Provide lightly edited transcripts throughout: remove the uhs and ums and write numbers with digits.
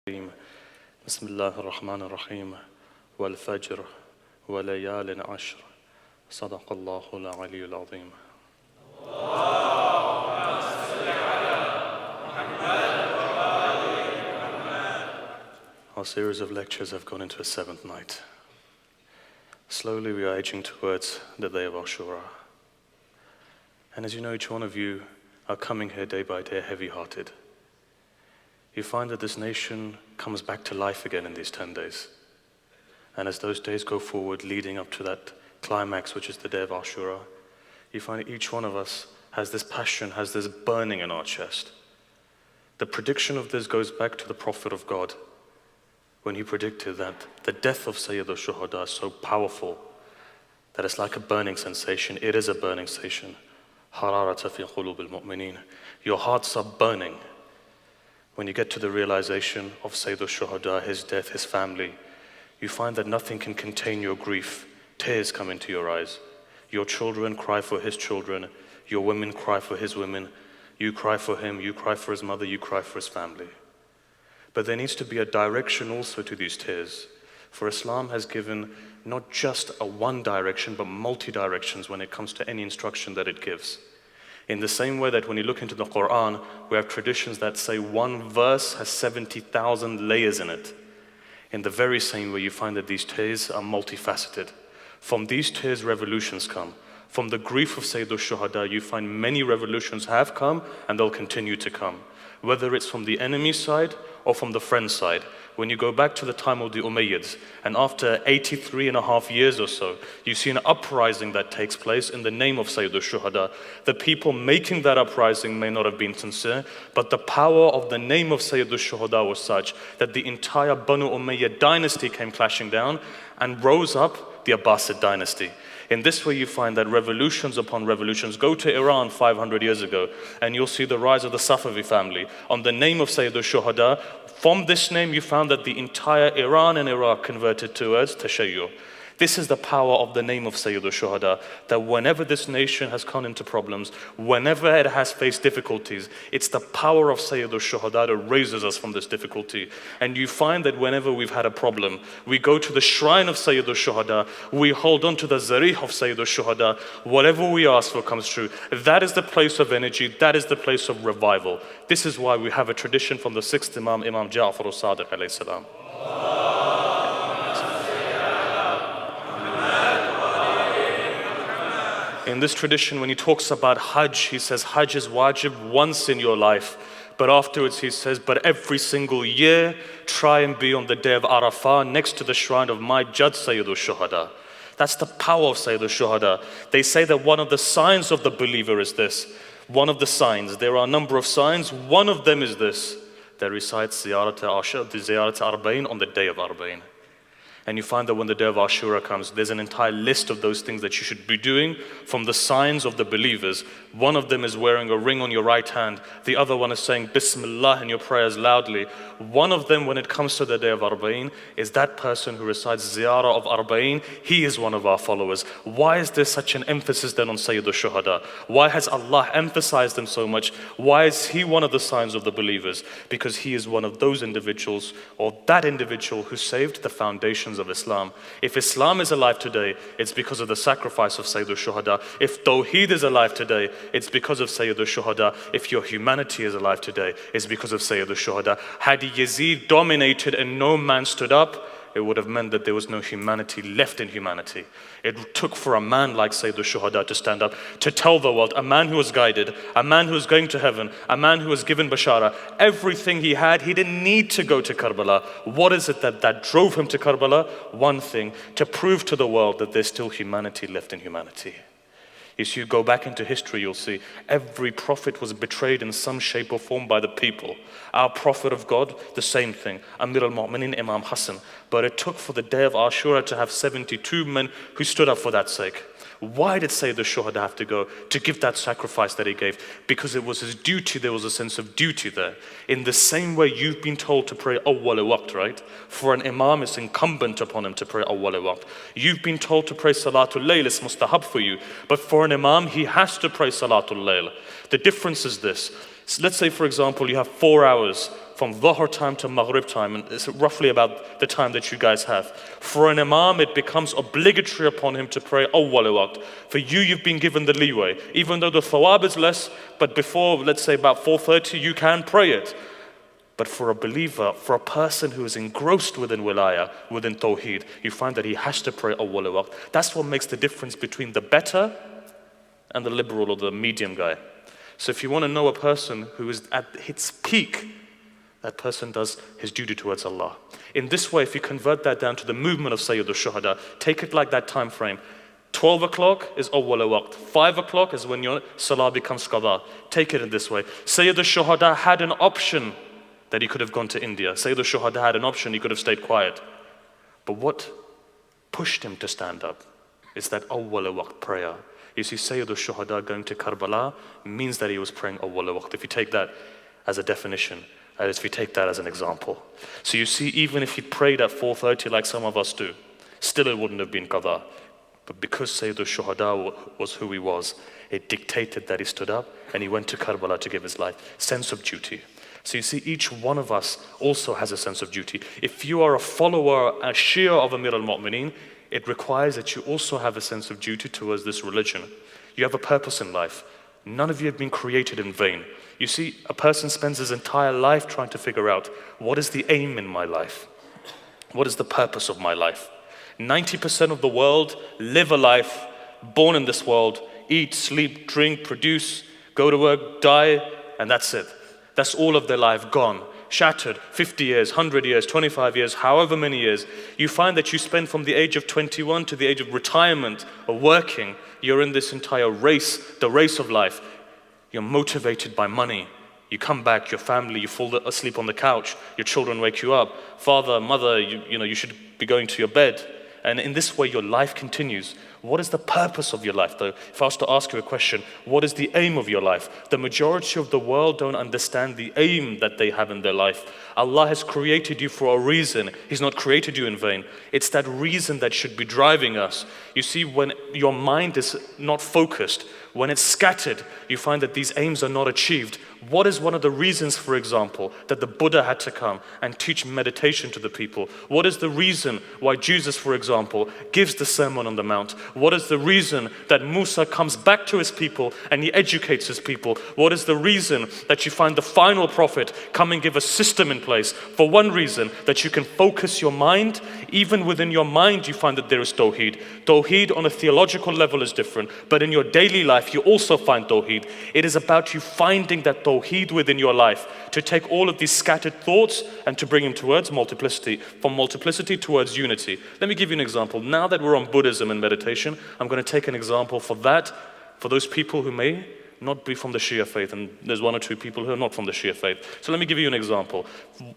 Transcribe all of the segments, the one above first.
بسم الله الرحمن الرحيم والفجر وليال عشر صدق الله العلي العظيم. Our series of lectures have gone into a seventh night. Slowly we are edging towards the day of Ashura. And as you know, each one of you are coming here day by day heavy-hearted. You find that this nation comes back to life again in these 10 days. And as those days go forward, leading up to that climax, which is the day of Ashura, you find each one of us has this passion, has this burning in our chest. The prediction of this goes back to the Prophet of God, when he predicted that the death of Syed al-Shuhada is so powerful that it's like a burning sensation. It is a burning sensation. Hararata fi qulub al-mu'minin. Your hearts are burning when you get to the realization of Syed al-Shuhada, his death, his family. You find that nothing can contain your grief. Tears come into your eyes. Your children cry for his children. Your women cry for his women. You cry for him. You cry for his mother. You cry for his family. But there needs to be a direction also to these tears. For Islam has given not just a one direction, but multi-directions when it comes to any instruction that it gives. In the same way that when you look into the Quran, we have traditions that say one verse has 70,000 layers in it. In the very same way, you find that these tears are multifaceted. From these tears, revolutions come. From the grief of Sayyid al-Shuhada, you find many revolutions have come and they'll continue to come. Whether it's from the enemy side or from the friend side. When you go back to the time of the Umayyads, and after 83.5 years or so, you see an uprising that takes place in the name of Sayyid al-Shuhada. The people making that uprising may not have been sincere, but the power of the name of Sayyid al-Shuhada was such that the entire Banu Umayyad dynasty came clashing down and rose up the Abbasid dynasty. In this way, you find that revolutions upon revolutions. Go to Iran 500 years ago, and you'll see the rise of the Safavi family. On the name of Sayyid al-Shuhada, from this name, you found that the entire Iran and Iraq converted towards Tashayyu. This is the power of the name of Sayyid al-Shuhada, that whenever this nation has come into problems, whenever it has faced difficulties, it's the power of Sayyid al-Shuhada that raises us from this difficulty. And you find that whenever we've had a problem, we go to the shrine of Sayyid al-Shuhada, we hold on to the zarih of Sayyid al-Shuhada, whatever we ask for comes true. That is the place of energy, that is the place of revival. This is why we have a tradition from the 6th Imam, Imam Ja'far al-Sadiq alayhi salam. In this tradition, when he talks about Hajj, he says Hajj is wajib once in your life. But afterwards he says, but every single year, try and be on the day of Arafah next to the shrine of my judge Sayyid al-Shuhada. That's the power of Sayyid al-Shuhada. They say that one of the signs of the believer is this. One of the signs, there are a number of signs, one of them is this. They recite Ziyarat Arba'in on the day of Arba'in. And you find that when the day of Ashura comes, there's an entire list of those things that you should be doing from the signs of the believers. One of them is wearing a ring on your right hand. The other one is saying Bismillah in your prayers loudly. One of them, when it comes to the day of Arba'in, is that person who recites Ziyarah of Arba'in. He is one of our followers. Why is there such an emphasis then on Sayyid al-Shuhada? Why has Allah emphasized him so much? Why is he one of the signs of the believers? Because he is one of those individuals, or that individual who saved the foundations of Islam. If Islam is alive today, it's because of the sacrifice of Sayyid al-Shuhada. If Tawheed is alive today, it's because of Sayyid al-Shuhada. If your humanity is alive today, it's because of Sayyid al-Shuhada. Had Yazid dominated and no man stood up, it would have meant that there was no humanity left in humanity. It took for a man like Sayyid al-Shuhada to stand up, to tell the world, a man who was guided, a man who was going to heaven, a man who was given Bashara, everything he had, he didn't need to go to Karbala. What is it that drove him to Karbala? One thing, to prove to the world that there's still humanity left in humanity. If you go back into history, you'll see every prophet was betrayed in some shape or form by the people. Our prophet of God, the same thing. Amir al-Mu'minin, Imam Hassan. But it took for the day of Ashura to have 72 men who stood up for that sake. Why did Sayyid al-Shuhada have to go to give that sacrifice that he gave? Because it was his duty, there was a sense of duty there. In the same way you've been told to pray awwal waqt, right? For an imam, it's incumbent upon him to pray awwal waqt. You've been told to pray salatul layl, it's mustahab for you. But for an imam, he has to pray salatul layl. The difference is this. So let's say, for example, you have 4 hours from Dhuhr time to Maghrib time, and it's roughly about the time that you guys have. For an imam, it becomes obligatory upon him to pray awwal waqt. For you, you've been given the leeway. Even though the thawab is less, but before, let's say about 4:30, you can pray it. But for a believer, for a person who is engrossed within wilayah, within tawheed, you find that he has to pray awwal waqt. That's what makes the difference between the better and the liberal or the medium guy. So if you want to know a person who is at its peak, that person does his duty towards Allah. In this way, if you convert that down to the movement of Sayyid al-Shuhada, take it like that time frame. 12 o'clock is awwal waqt. 5 o'clock is when your salah becomes qada. Take it in this way. Sayyid al-Shuhada had an option that he could have gone to India. Sayyid al-Shuhada had an option, he could have stayed quiet. But what pushed him to stand up is that awwal waqt prayer. You see, Sayyid al-Shuhada going to Karbala means that he was praying awwal waqt. If you take that as a definition, if you take that as an example. So you see, even if he prayed at 4:30 like some of us do, still it wouldn't have been qada. But because Sayyid al-Shuhada was who he was, it dictated that he stood up and he went to Karbala to give his life. Sense of duty. So you see, each one of us also has a sense of duty. If you are a follower, a Shia of Amir al-Mu'mineen, it requires that you also have a sense of duty towards this religion. You have a purpose in life. None of you have been created in vain. You see, a person spends his entire life trying to figure out, what is the aim in my life? What is the purpose of my life? 90% of the world live a life, born in this world, eat, sleep, drink, produce, go to work, die, and that's it. That's all of their life gone, shattered, 50 years, 100 years, 25 years, however many years. You find that you spend from the age of 21 to the age of retirement or working, you're in this entire race, the race of life. You're motivated by money. You come back, your family, you fall asleep on the couch, your children wake you up. Father, mother, you should be going to your bed. And in this way, your life continues. What is the purpose of your life, though? If I was to ask you a question, what is the aim of your life? The majority of the world don't understand the aim that they have in their life. Allah has created you for a reason. He's not created you in vain. It's that reason that should be driving us. You see, when your mind is not focused, when it's scattered, you find that these aims are not achieved. What is one of the reasons, for example, that the Buddha had to come and teach meditation to the people? What is the reason why Jesus, for example, gives the Sermon on the Mount? What is the reason that Musa comes back to his people and he educates his people? What is the reason that you find the final prophet come and give a system in place? For one reason, that you can focus your mind. Even within your mind, you find that there is Tawheed. Tawheed on a theological level is different, but in your daily life, you also find Tawheed. It is about you finding that Tawheed within your life, to take all of these scattered thoughts and to bring them towards multiplicity, from multiplicity towards unity. Let me give you an example. Now that we're on Buddhism and meditation, I'm going to take an example for that, for those people who may not be from the Shia faith, and there's one or two people who are not from the Shia faith. So let me give you an example.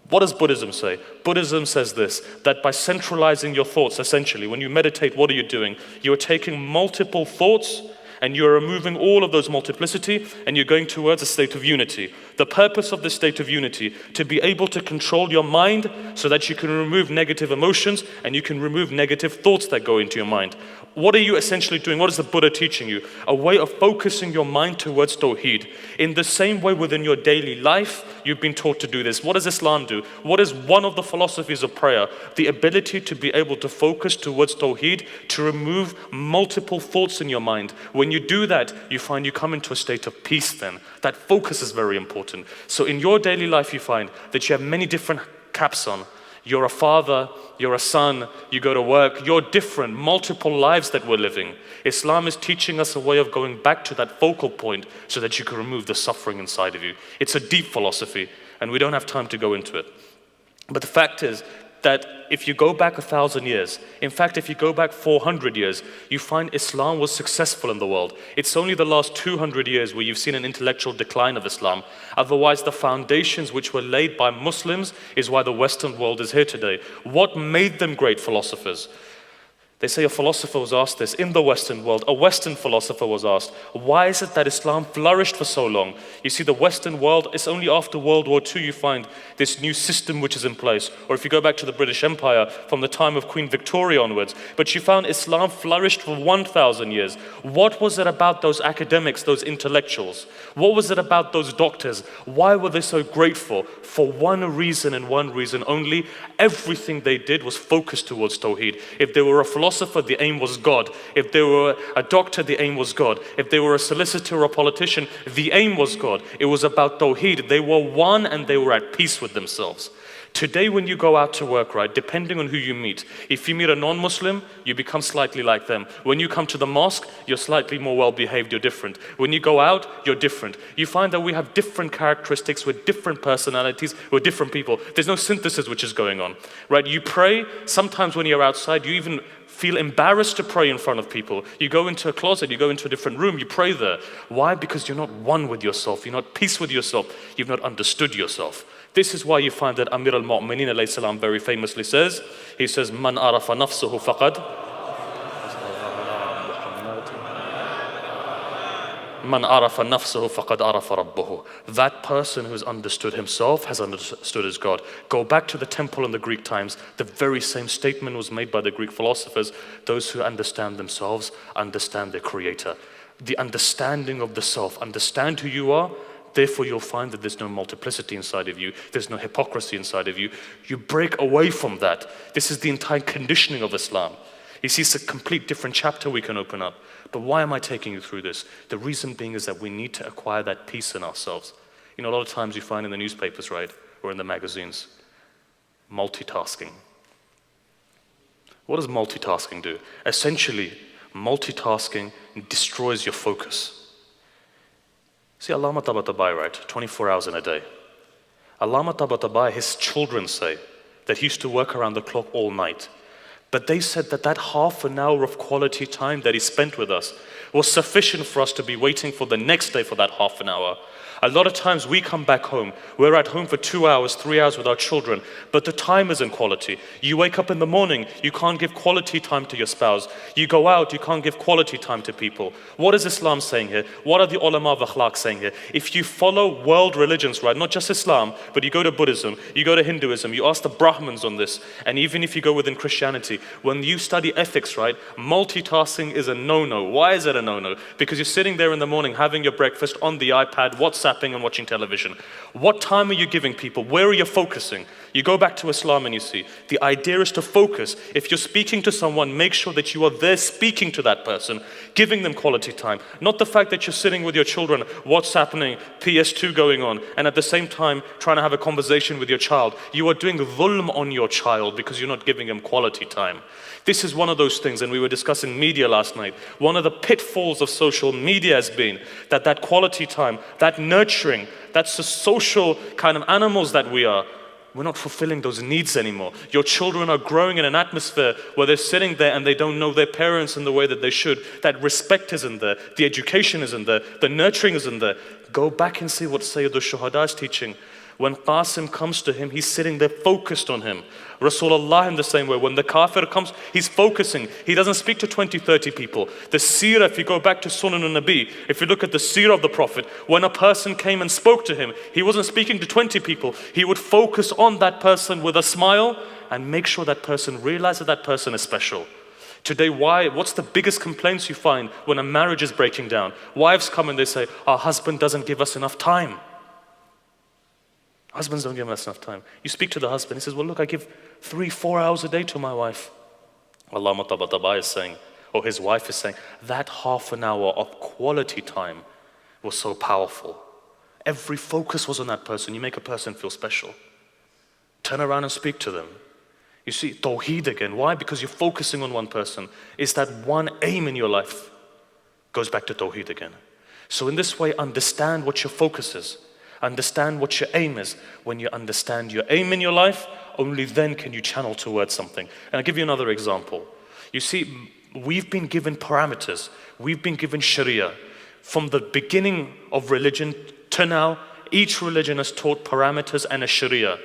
What does Buddhism say? Buddhism says this, that by centralizing your thoughts, essentially, when you meditate, what are you doing? You're taking multiple thoughts and you're removing all of those multiplicity and you're going towards a state of unity. The purpose of this state of unity, to be able to control your mind so that you can remove negative emotions and you can remove negative thoughts that go into your mind. What are you essentially doing? What is the Buddha teaching you? A way of focusing your mind towards Tawheed. In the same way within your daily life, you've been taught to do this. What does Islam do? What is one of the philosophies of prayer? The ability to be able to focus towards Tawheed, to remove multiple thoughts in your mind. When you do that, you find you come into a state of peace then. That focus is very important. So in your daily life, you find that you have many different caps on. You're a father, you're a son, you go to work, you're different, multiple lives that we're living. Islam is teaching us a way of going back to that focal point so that you can remove the suffering inside of you. It's a deep philosophy, and we don't have time to go into it. But the fact is that if you go back 1,000 years, in fact, if you go back 400 years, you find Islam was successful in the world. It's only the last 200 years where you've seen an intellectual decline of Islam. Otherwise, the foundations which were laid by Muslims is why the Western world is here today. What made them great philosophers? They say a philosopher was asked this in the Western world. A Western philosopher was asked, why is it that Islam flourished for so long? You see, the Western world, it's only after World War II you find this new system which is in place. Or if you go back to the British Empire from the time of Queen Victoria onwards. But you found Islam flourished for 1,000 years. What was it about those academics, those intellectuals? What was it about those doctors? Why were they so grateful? For one reason and one reason only. Everything they did was focused towards Tawheed. If they were a philosopher, the aim was God. If they were a doctor, the aim was God. If they were a solicitor or a politician, the aim was God. It was about Tawheed. They were one and they were at peace with themselves. Today when you go out to work, right, depending on who you meet, if you meet a non-Muslim, you become slightly like them. When you come to the mosque, you're slightly more well-behaved, you're different. When you go out, you're different. You find that we have different characteristics with different personalities, with different people. There's no synthesis which is going on, right? You pray, sometimes when you're outside, you even feel embarrassed to pray in front of people. You go into a closet, you go into a different room, you pray there. Why? Because you're not one with yourself, you're not at peace with yourself, you've not understood yourself. This is why you find that Amir al-Mu'mineen alayhi salam very famously says, he says, Man arafa nafsuhu faqad Man arafa nafsuhu faqad arafa rabbuhu. That person who has understood himself has understood his God. Go back to the temple in the Greek times. The very same statement was made by the Greek philosophers. Those who understand themselves understand their creator. The understanding of the self, understand who you are. Therefore, you'll find that there's no multiplicity inside of you. There's no hypocrisy inside of you. You break away from that. This is the entire conditioning of Islam. You see, it's a complete different chapter we can open up. But why am I taking you through this? The reason being is that we need to acquire that peace in ourselves. You know, a lot of times you find in the newspapers, right, or in the magazines, multitasking. What does multitasking do? Essentially, multitasking destroys your focus. See, Allama Tabatabai, right, 24 hours in a day. Allama Tabatabai, his children say that he used to work around the clock all night. But they said that that half an hour of quality time that he spent with us was sufficient for us to be waiting for the next day for that half an hour. A lot of times we come back home, we're at home for 2 hours, 3 hours with our children, but the time isn't quality. You wake up in the morning, you can't give quality time to your spouse. You go out, you can't give quality time to people. What is Islam saying here? What are the ulama of akhlaq saying here? If you follow world religions, right, not just Islam, but you go to Buddhism, you go to Hinduism, you ask the Brahmins on this, and even if you go within Christianity, when you study ethics, right, multitasking is a no-no. Why is it a no-no? Because you're sitting there in the morning having your breakfast on the iPad, WhatsApp, and watching television. What time are you giving people? Where are you focusing? You go back to Islam and you see, the idea is to focus. If you're speaking to someone, make sure that you are there speaking to that person, giving them quality time. Not the fact that you're sitting with your children, what's happening, PS2 going on, and at the same time trying to have a conversation with your child. You are doing dhulm on your child because you're not giving him quality time. This is one of those things, and we were discussing media last night. One of the pitfalls of social media has been that quality time, that nurturing, that's the social kind of animals that we are. We're not fulfilling those needs anymore. Your children are growing in an atmosphere where they're sitting there and they don't know their parents in the way that they should. That respect isn't there. The education isn't there. The nurturing isn't there. Go back and see what Syed al-Shuhada is teaching. When Qasim comes to him, he's sitting there focused on him. Rasulullah in the same way, when the kafir comes, he's focusing. He doesn't speak to 20, 30 people. The seerah, if you go back to Sunan al-Nabi, if you look at the seerah of the Prophet, when a person came and spoke to him, he wasn't speaking to 20 people. He would focus on that person with a smile and make sure that person realizes that person is special. Today, what's the biggest complaints you find when a marriage is breaking down? Wives come and they say, our husband doesn't give us enough time. Husbands don't give us enough time. You speak to the husband, he says, well, look, I give 3-4 hours a day to my wife. Allama Tabatabai is saying, or his wife is saying, that half an hour of quality time was so powerful. Every focus was on that person. You make a person feel special. Turn around and speak to them. You see, Tawheed again. Why? Because you're focusing on one person. It's that one aim in your life. Goes back to Tawheed again. So in this way, understand what your focus is. Understand what your aim is. When you understand your aim in your life, only then can you channel towards something. And I'll give you another example. You see, we've been given parameters. We've been given Sharia. From the beginning of religion to now, each religion has taught parameters and a Sharia.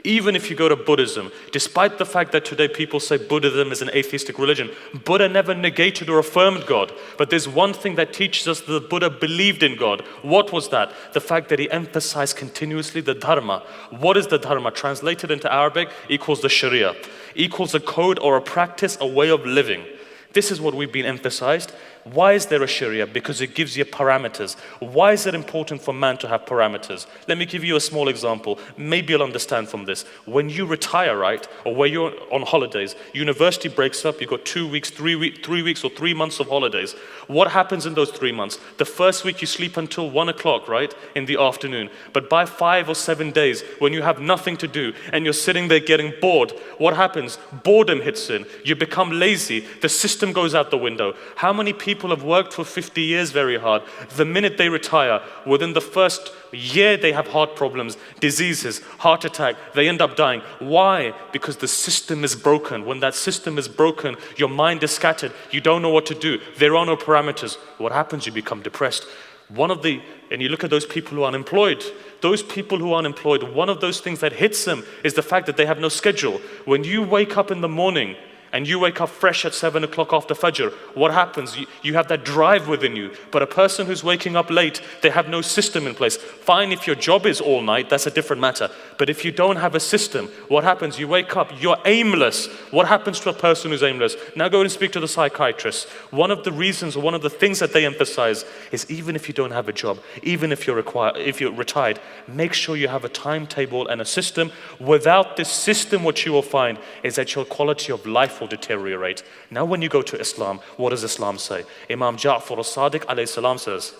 Even if you go to Buddhism, despite the fact that today people say Buddhism is an atheistic religion, Buddha never negated or affirmed God. But there's one thing that teaches us that the Buddha believed in God. What was that? The fact that he emphasized continuously the Dharma. What is the Dharma? Translated into Arabic equals the Sharia, equals a code or a practice, a way of living. This is what we've been emphasized. Why is there a Sharia? Because it gives you parameters. Why is it important for man to have parameters? Let me give you a small example. Maybe you'll understand from this. When you retire, right, or when you're on holidays, university breaks up, you've got 2 weeks, 3 weeks or 3 months of holidays. What happens in those 3 months? The first week you sleep until 1 o'clock, right, in the afternoon. But by 5 or 7 days, when you have nothing to do and you're sitting there getting bored, what happens? Boredom hits in. You become lazy. The system goes out the window. How many people have worked for 50 years very hard? The minute they retire, within the first year they have heart problems, diseases, heart attack, they end up dying. Why? Because the system is broken. When that system is broken, your mind is scattered. You don't know what to do. There are no parameters. What happens? You become depressed. And you look at those people who are unemployed. Those people who are unemployed, one of those things that hits them is the fact that they have no schedule. When you wake up in the morning, and you wake up fresh at 7 o'clock after Fajr, what happens? You have that drive within you. But a person who's waking up late, they have no system in place. Fine, if your job is all night, that's a different matter. But if you don't have a system, what happens? You wake up, you're aimless. What happens to a person who's aimless? Now go and speak to the psychiatrist. One of the reasons, or one of the things that they emphasize is even if you don't have a job, even if you're retired, make sure you have a timetable and a system. Without this system, what you will find is that your quality of life will deteriorate. Now when you go to Islam, what does Islam say? Imam Ja'far al-Sadiq alayhi salam says,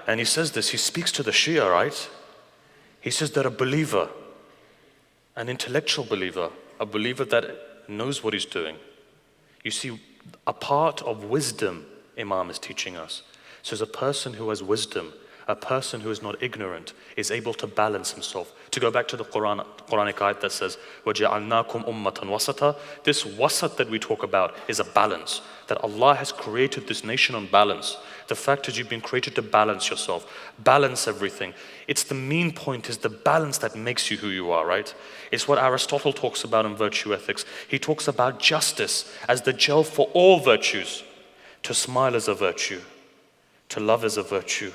and he says this, he speaks to the Shia, right? He says that a believer, an intellectual believer, a believer that knows what he's doing. You see, a part of wisdom, Imam is teaching us. So as a person who has wisdom, a person who is not ignorant is able to balance himself. To go back to the Quranic ayat that says, وَجَعَلْنَاكُمْ أُمَّةً وَسَطًا. This wasat that we talk about is a balance. That Allah has created this nation on balance. The fact is you've been created to balance yourself. Balance everything. It's the mean point, is the balance that makes you who you are, right? It's what Aristotle talks about in virtue ethics. He talks about justice as the gel for all virtues. To smile is a virtue. To love is a virtue.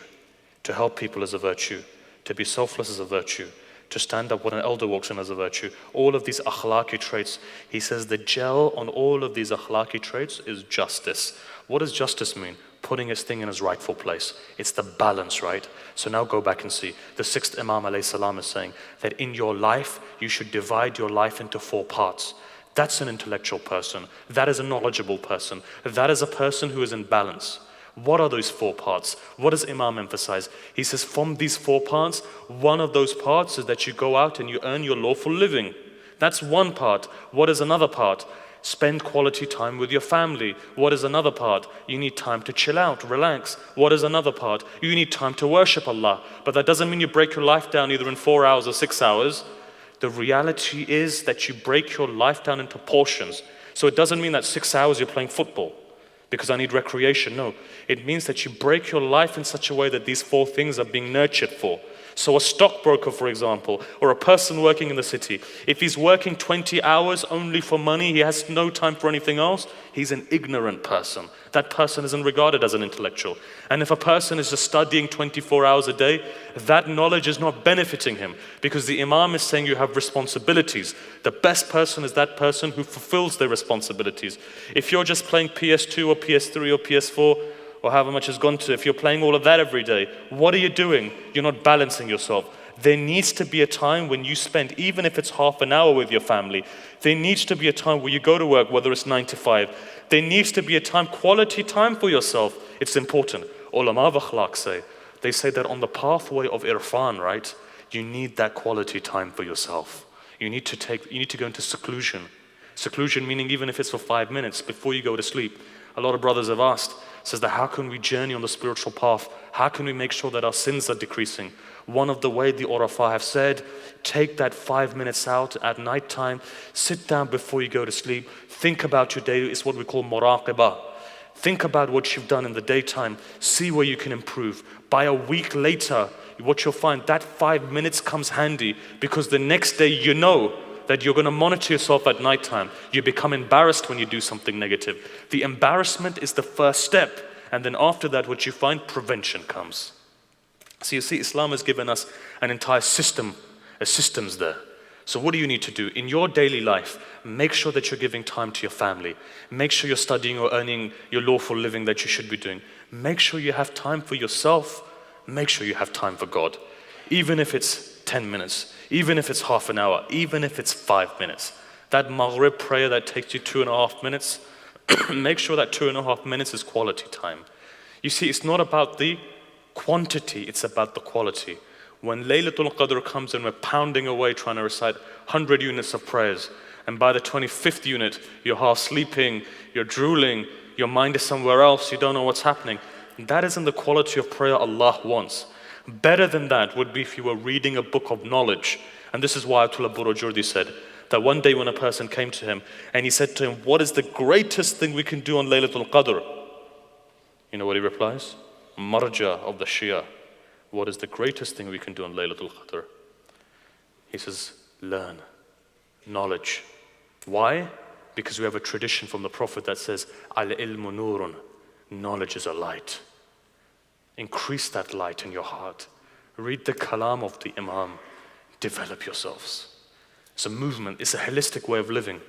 To help people is a virtue. To be selfless is a virtue. To stand up when an elder walks in is a virtue. All of these akhlaqi traits, he says the gel on all of these akhlaqi traits is justice. What does justice mean? Putting his thing in his rightful place. It's the balance, right? So now go back and see. The sixth Imam alayhi salam is saying that in your life, you should divide your life into 4 parts. That's an intellectual person. That is a knowledgeable person. That is a person who is in balance. What are those 4 parts? What does Imam emphasize? He says from these 4 parts, one of those parts is that you go out and you earn your lawful living. That's one part. What is another part? Spend quality time with your family. What is another part? You need time to chill out, relax. What is another part? You need time to worship Allah. But that doesn't mean you break your life down either in 4 hours or 6 hours. The reality is that you break your life down into portions. So it doesn't mean that 6 hours you're playing football because I need recreation. No, it means that you break your life in such a way that these 4 things are being nurtured for. So a stockbroker, for example, or a person working in the city, if he's working 20 hours only for money, he has no time for anything else, he's an ignorant person. That person isn't regarded as an intellectual. And if a person is just studying 24 hours a day, that knowledge is not benefiting him, because the Imam is saying you have responsibilities. The best person is that person who fulfills their responsibilities. If you're just playing PS2 or PS3 or PS4, or however much has gone to, if you're playing all of that every day, what are you doing? You're not balancing yourself. There needs to be a time when you spend, even if it's half an hour with your family, there needs to be a time where you go to work, whether it's 9 to 5. There needs to be a time, quality time for yourself. It's important. Ulama of akhlaq say, they say that on the pathway of irfan, right, you need that quality time for yourself. You need to go into seclusion. Seclusion meaning even if it's for 5 minutes before you go to sleep. A lot of brothers have asked, says that how can we journey on the spiritual path? How can we make sure that our sins are decreasing? One of the way the Urafa have said, take that 5 minutes out at night time, sit down before you go to sleep, think about your day. It's what we call muraqabah. Think about what you've done in the daytime. See where you can improve. By a week later, what you'll find, that 5 minutes comes handy, because the next day you know that you're going to monitor yourself at nighttime. You become embarrassed when you do something negative. The embarrassment is the first step. And then after that, what you find, prevention comes. So you see, Islam has given us an entire system, systems there. So what do you need to do? In your daily life, make sure that you're giving time to your family. Make sure you're studying or earning your lawful living that you should be doing. Make sure you have time for yourself. Make sure you have time for God. Even if it's 10 minutes, even if it's half an hour, even if it's 5 minutes. That Maghrib prayer that takes you 2.5 minutes, make sure that 2.5 minutes is quality time. You see, it's not about the quantity, it's about the quality. When Laylatul Qadr comes and we're pounding away trying to recite 100 units of prayers, and by the 25th unit, you're half sleeping, you're drooling, your mind is somewhere else, you don't know what's happening. That isn't the quality of prayer Allah wants. Better than that would be if you were reading a book of knowledge. And this is why Ayatollah Burujurdi said that one day when a person came to him and he said to him, what is the greatest thing we can do on Laylatul Qadr? You know what he replies? Marja of the Shia. What is the greatest thing we can do on Laylatul Qadr? He says, learn, knowledge. Why? Because we have a tradition from the Prophet that says, al-ilmu nurun, knowledge is a light. Increase that light in your heart. Read the kalam of the Imam. Develop yourselves. It's a movement, it's a holistic way of living.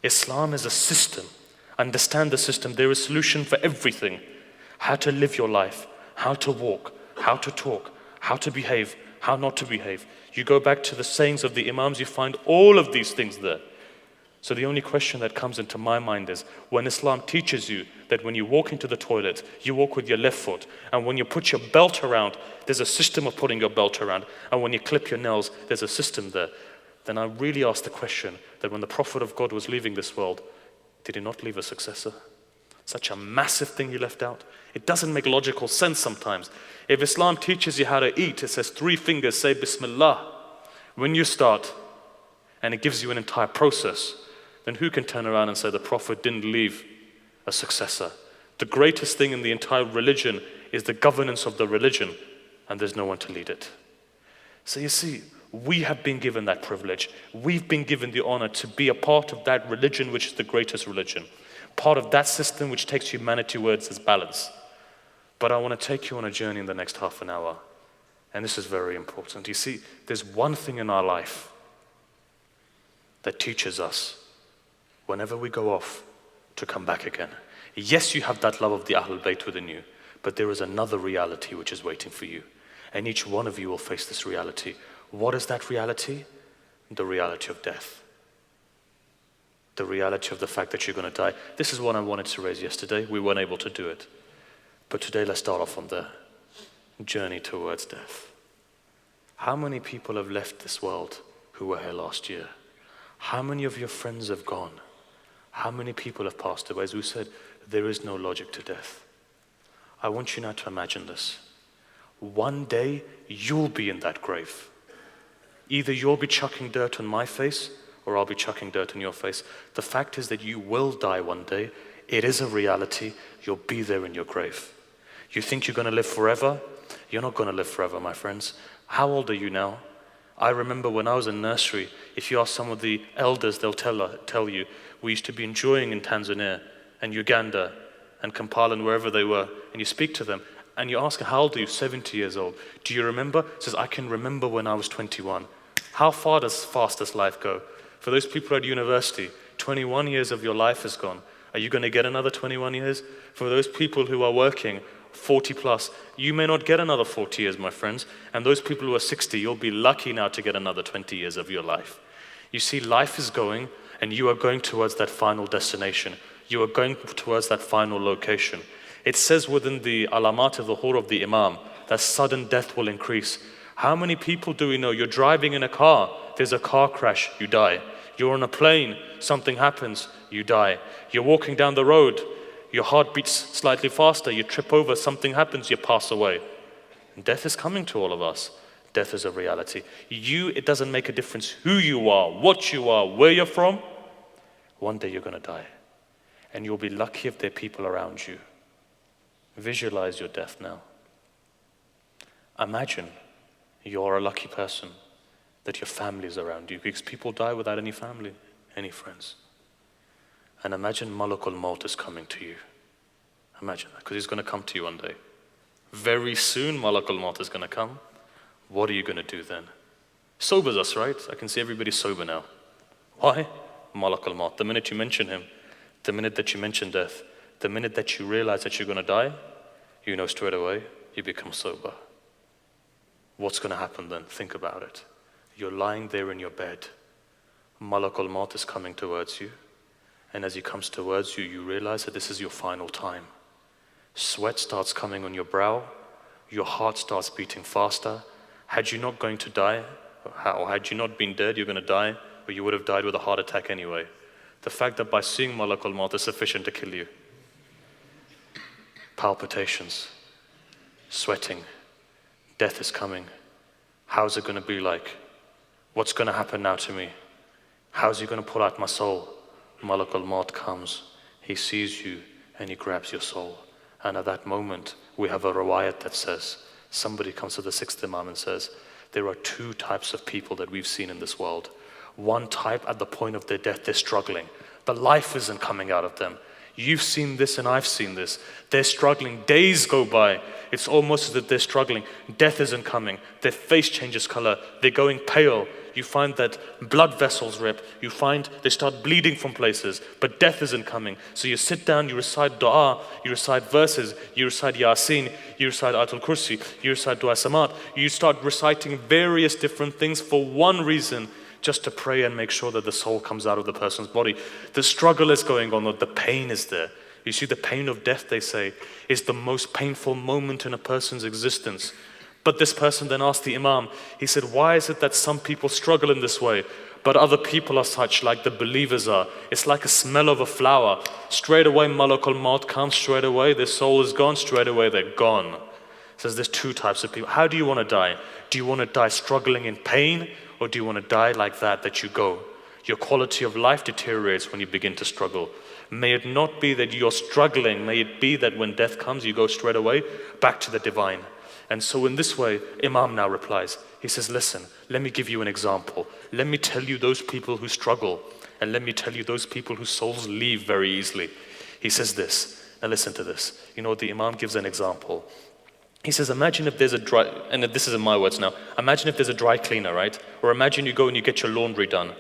Islam is a system. Understand the system. There is a solution for everything. How to live your life, how to walk, how to talk, how to behave, how not to behave. You go back to the sayings of the Imams, you find all of these things there. So the only question that comes into my mind is, when Islam teaches you that when you walk into the toilet, you walk with your left foot, and when you put your belt around, there's a system of putting your belt around, and when you clip your nails, there's a system there, then I really ask the question that when the Prophet of God was leaving this world, did he not leave a successor? Such a massive thing he left out. It doesn't make logical sense sometimes. If Islam teaches you how to eat, it says 3 fingers, say Bismillah when you start, and it gives you an entire process, then who can turn around and say the Prophet didn't leave a successor? The greatest thing in the entire religion is the governance of the religion, and there's no one to lead it. So you see, we have been given that privilege. We've been given the honor to be a part of that religion which is the greatest religion. Part of that system which takes humanity where it's balance. But I want to take you on a journey in the next half an hour. And this is very important. You see, there's one thing in our life that teaches us whenever we go off to come back again. Yes, you have that love of the Ahlul Bayt within you, but there is another reality which is waiting for you. And each one of you will face this reality. What is that reality? The reality of death. The reality of the fact that you're going to die. This is what I wanted to raise yesterday. We weren't able to do it. But today, let's start off on the journey towards death. How many people have left this world who were here last year? How many of your friends have gone? How many people have passed away? As we said, there is no logic to death. I want you now to imagine this. One day, you'll be in that grave. Either you'll be chucking dirt on my face, or I'll be chucking dirt on your face. The fact is that you will die one day. It is a reality. You'll be there in your grave. You think you're going to live forever? You're not going to live forever, my friends. How old are you now? I remember when I was in nursery, if you ask some of the elders, they'll tell you, we used to be enjoying in Tanzania and Uganda and Kampala and wherever they were, and you speak to them, and you ask, how old are you? 70 years old. Do you remember? He says, I can remember when I was 21. How fast does life go? For those people at university, 21 years of your life is gone. Are you going to get another 21 years? For those people who are working, 40 plus, you may not get another 40 years, my friends. And those people who are 60, you'll be lucky now to get another 20 years of your life. You see, life is going, and you are going towards that final destination. You are going towards that final location. It says within the alamat of the hur of the Imam that sudden death will increase. How many people do we know? You're driving in a car, there's a car crash, you die. You're on a plane, something happens, you die. You're walking down the road, your heart beats slightly faster, you trip over, something happens, you pass away. And death is coming to all of us. Death is a reality. It doesn't make a difference who you are, what you are, where you're from. One day you're going to die. And you'll be lucky if there are people around you. Visualize your death now. Imagine you're a lucky person, that your family is around you, because people die without any family, any friends. And imagine Malakul Maut is coming to you. Imagine that, because he's going to come to you one day. Very soon Malakul Maut is going to come. What are you going to do then? Sobers us, right? I can see everybody's sober now. Why? Malakul Maut. The minute you mention him, the minute that you mention death, the minute that you realize that you're going to die, you know straight away, you become sober. What's going to happen then? Think about it. You're lying there in your bed. Malakul Maut is coming towards you. And as he comes towards you, you realize that this is your final time. Sweat starts coming on your brow. Your heart starts beating faster. Had you not going to die, or had you not been dead, you're going to die, but you would have died with a heart attack anyway. The fact that by seeing Malakul Maut is sufficient to kill you. Palpitations, sweating, death is coming. How's it going to be like? What's going to happen now to me? How's he going to pull out my soul? Malakul Maut comes, he sees you and he grabs your soul. And at that moment, we have a riwayat that says, somebody comes to the sixth Imam and says, there are two types of people that we've seen in this world. One type, at the point of their death, they're struggling. The life isn't coming out of them. You've seen this and I've seen this. They're struggling. Days go by. It's almost as if they're struggling. Death isn't coming. Their face changes color. They're going pale. You find that blood vessels rip. You find they start bleeding from places, but death isn't coming. So you sit down, you recite dua, you recite verses, you recite Yasin, you recite Ayatul Kursi, you recite Dua Samat. You start reciting various different things for one reason, just to pray and make sure that the soul comes out of the person's body. The struggle is going on, the pain is there. You see, the pain of death, they say, is the most painful moment in a person's existence. But this person then asked the Imam, he said, why is it that some people struggle in this way, but other people are such, like the believers are? It's like a smell of a flower. Straight away, Malakul Maut comes, straight away, their soul is gone, straight away, they're gone. Says there's two types of people. How do you want to die? Do you want to die struggling in pain, or do you want to die like that you go? Your quality of life deteriorates when you begin to struggle. May it not be that you're struggling, may it be that when death comes, you go straight away back to the divine. And so in this way, Imam now replies. He says, listen, let me give you an example. Let me tell you those people who struggle, and let me tell you those people whose souls leave very easily. He says this, now listen to this. You know, the Imam gives an example. He says, imagine if there's a dry, and this is in my words now, imagine if there's a dry cleaner, right? Or imagine you go and you get your laundry done.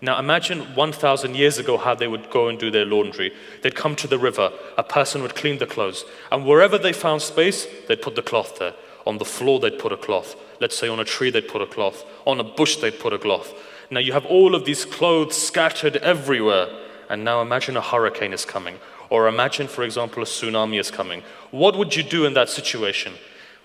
Now imagine 1,000 years ago how they would go and do their laundry. They'd come to the river, a person would clean the clothes, and wherever they found space, they'd put the cloth there. On the floor, they'd put a cloth. Let's say on a tree, they'd put a cloth. On a bush, they'd put a cloth. Now you have all of these clothes scattered everywhere. And now imagine a hurricane is coming. Or imagine, for example, a tsunami is coming. What would you do in that situation?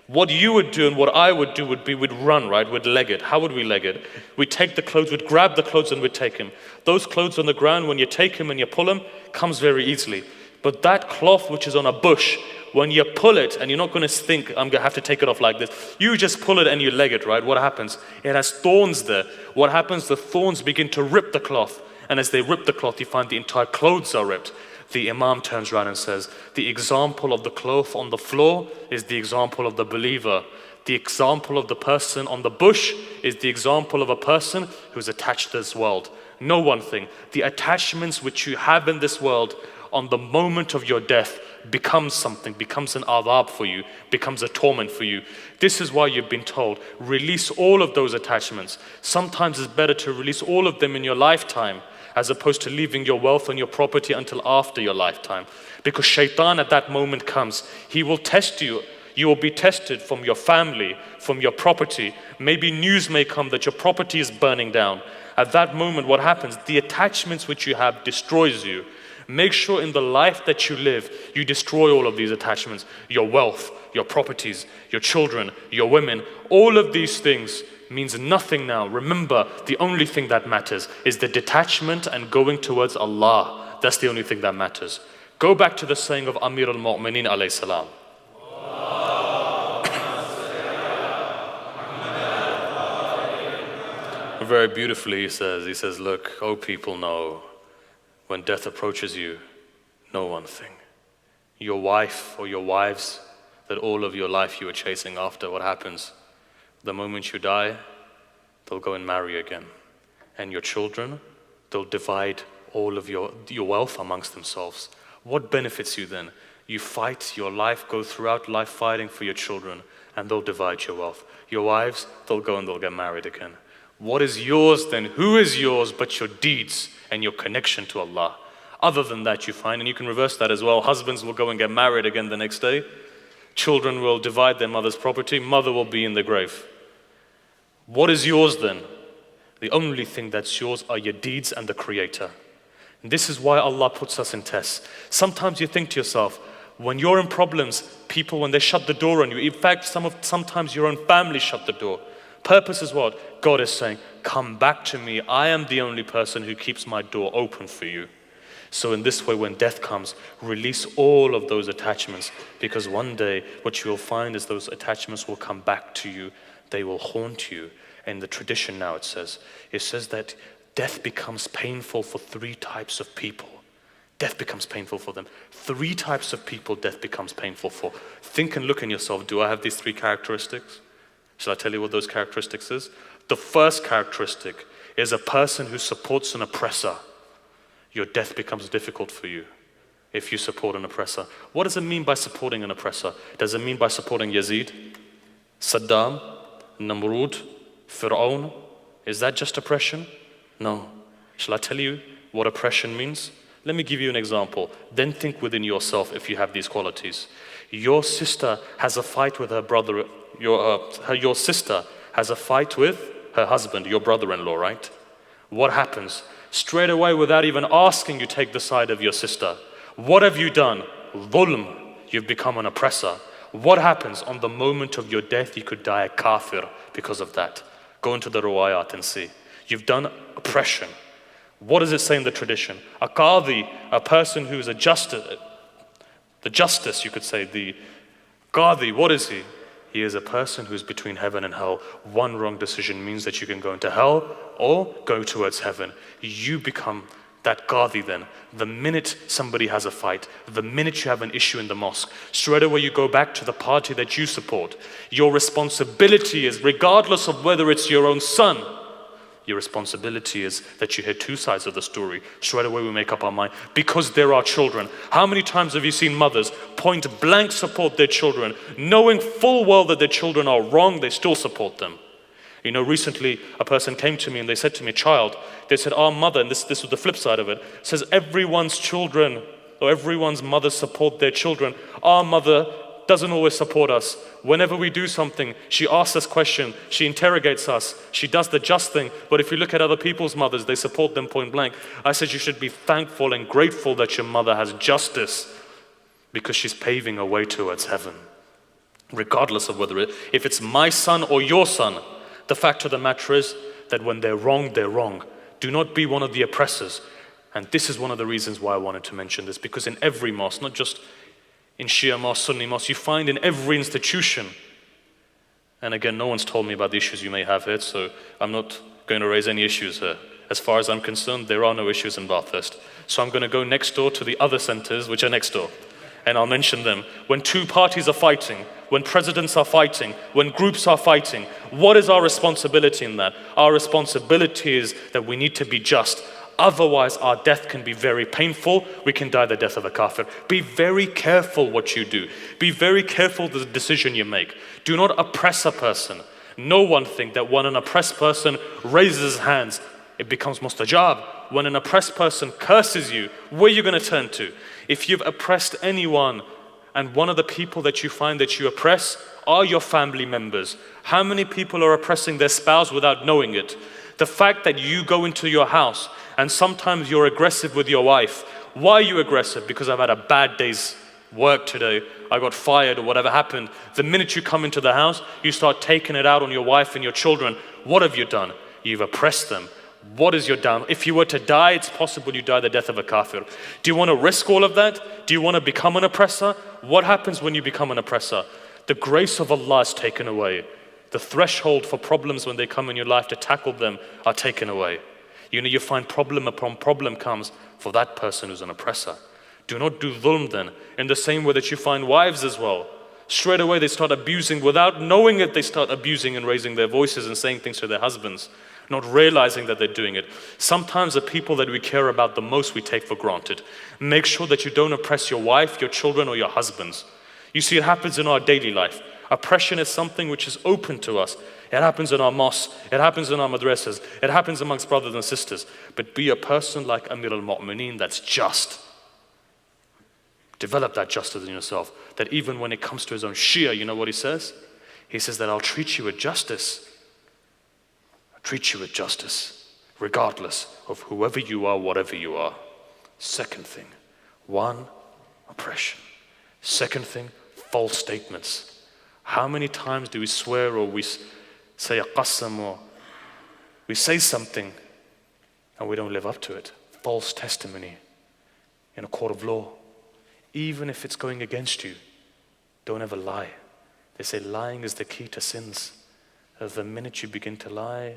What you would do and what I would do would be we'd run, right? We'd leg it. How would we leg it? We'd take the clothes, we'd grab the clothes and we'd take him. Those clothes on the ground, when you take him and you pull him, comes very easily. But that cloth which is on a bush, when you pull it, and you're not going to think, I'm going to have to take it off like this. You just pull it and you leg it, right? What happens? It has thorns there. What happens? The thorns begin to rip the cloth. And as they rip the cloth, you find the entire clothes are ripped. The Imam turns around and says, the example of the cloth on the floor is the example of the believer. The example of the person on the bush is the example of a person who's attached to this world. Know one thing, the attachments which you have in this world on the moment of your death becomes something, becomes an adab for you, becomes a torment for you. This is why you've been told, release all of those attachments. Sometimes it's better to release all of them in your lifetime as opposed to leaving your wealth and your property until after your lifetime. Because shaitan at that moment comes, he will test you. You will be tested from your family, from your property. Maybe news may come that your property is burning down. At that moment, what happens? The attachments which you have destroys you. Make sure in the life that you live, you destroy all of these attachments. Your wealth, your properties, your children, your women, all of these things means nothing now. Remember, the only thing that matters is the detachment and going towards Allah. That's the only thing that matters. Go back to the saying of Amir al-Mu'mineen alayhi salam. Very beautifully he says, look, oh people, know when death approaches you, Know one thing. Your wife or your wives that all of your life you were chasing after, what happens? The moment you die, they'll go and marry again. And your children, they'll divide all of your wealth amongst themselves. What benefits you then? You fight your life, go throughout life fighting for your children, and they'll divide your wealth. Your wives, they'll go and they'll get married again. What is yours then? Who is yours but your deeds and your connection to Allah? Other than that, you find, and you can reverse that as well, husbands will go and get married again the next day. Children will divide their mother's property. Mother will be in the grave. What is yours then? The only thing that's yours are your deeds and the Creator. And this is why Allah puts us in tests. Sometimes you think to yourself, when you're in problems, people, when they shut the door on you, in fact, sometimes your own family shut the door. Purpose is what? God is saying, come back to me. I am the only person who keeps my door open for you. So in this way, when death comes, release all of those attachments, because one day what you will find is those attachments will come back to you. They will haunt you. In the tradition now it says that death becomes painful for 3 types of people. Death becomes painful for them. 3 types of people death becomes painful for. Think and look in yourself. Do I have these 3 characteristics? Shall I tell you what those characteristics is? The first characteristic is a person who supports an oppressor. Your death becomes difficult for you if you support an oppressor. What does it mean by supporting an oppressor? Does it mean by supporting Yazid, Saddam, Namrud, Fir'aun? Is that just oppression? No. Shall I tell you what oppression means? Let me give you an example. Then think within yourself if you have these qualities. Your sister has a fight with her brother. Your sister has a fight with her husband, your brother-in-law, right? What happens? Straight away, without even asking, you take the side of your sister. What have you done? Dhulm. You've become an oppressor. What happens? On the moment of your death, you could die a kafir because of that. Go into the riwayat and see. You've done oppression. What does it say in the tradition? A qadi, a person who's a justice, the justice, you could say, the qadi, what is he? He is a person who's between heaven and hell. One wrong decision means that you can go into hell or go towards heaven. You become that qadi then. The minute somebody has a fight, the minute you have an issue in the mosque, straight away you go back to the party that you support. Your responsibility is, regardless of whether it's your own son, your responsibility is that you hear 2 sides of the story. Straight away we make up our mind, because there are children. How many times have you seen mothers point blank support their children, knowing full well that their children are wrong, they still support them? You know, recently a person came to me and they said to me, a child, they said, our mother, and this was the flip side of it, says everyone's children or everyone's mother support their children. Our mother doesn't always support us. Whenever we do something, she asks us questions, she interrogates us, she does the just thing. But if you look at other people's mothers, they support them point blank. I said you should be thankful and grateful that your mother has justice, because she's paving a way towards heaven. Regardless of whether if it's my son or your son, the fact of the matter is that when they're wrong, they're wrong. Do not be one of the oppressors. And this is one of the reasons why I wanted to mention this, because in every mosque, not just in Shia mosque, Sunni mosque, you find in every institution, and again, no one's told me about the issues you may have here, so I'm not going to raise any issues here. As far as I'm concerned, there are no issues in Bathurst. So I'm going to go next door to the other centers, which are next door, and I'll mention them. When 2 parties are fighting, when presidents are fighting, when groups are fighting, what is our responsibility in that? Our responsibility is that we need to be just. Otherwise, our death can be very painful. We can die the death of a kafir. Be very careful what you do. Be very careful the decision you make. Do not oppress a person. Know one thing, that when an oppressed person raises his hands, it becomes mustajab. When an oppressed person curses you, where are you going to turn to? If you've oppressed anyone, and one of the people that you find that you oppress are your family members, how many people are oppressing their spouse without knowing it? The fact that you go into your house and sometimes you're aggressive with your wife. Why are you aggressive? Because I've had a bad day's work today. I got fired or whatever happened. The minute you come into the house, you start taking it out on your wife and your children. What have you done? You've oppressed them. What is your down? If you were to die, it's possible you die the death of a kafir. Do you want to risk all of that? Do you want to become an oppressor? What happens when you become an oppressor? The grace of Allah is taken away. The threshold for problems when they come in your life to tackle them are taken away. You know, you find problem upon problem comes for that person who's an oppressor. Do not do dhulm then, in the same way that you find wives as well. Straight away they start abusing, without knowing it, they start abusing and raising their voices and saying things to their husbands, not realizing that they're doing it. Sometimes the people that we care about the most we take for granted. Make sure that you don't oppress your wife, your children, or your husbands. You see, it happens in our daily life. Oppression is something which is open to us. It happens in our mosques, it happens in our madrasas, it happens amongst brothers and sisters. But be a person like Amir al-Mu'mineen that's just. Develop that justice in yourself, that even when it comes to his own Shia, you know what he says? He says that I'll treat you with justice. I'll treat you with justice, regardless of whoever you are, whatever you are. Second thing, one, oppression. Second thing, false statements. How many times do we swear or we say a qasam or we say something and we don't live up to it? False testimony in a court of law. Even if it's going against you, don't ever lie. They say lying is the key to sins. The minute you begin to lie,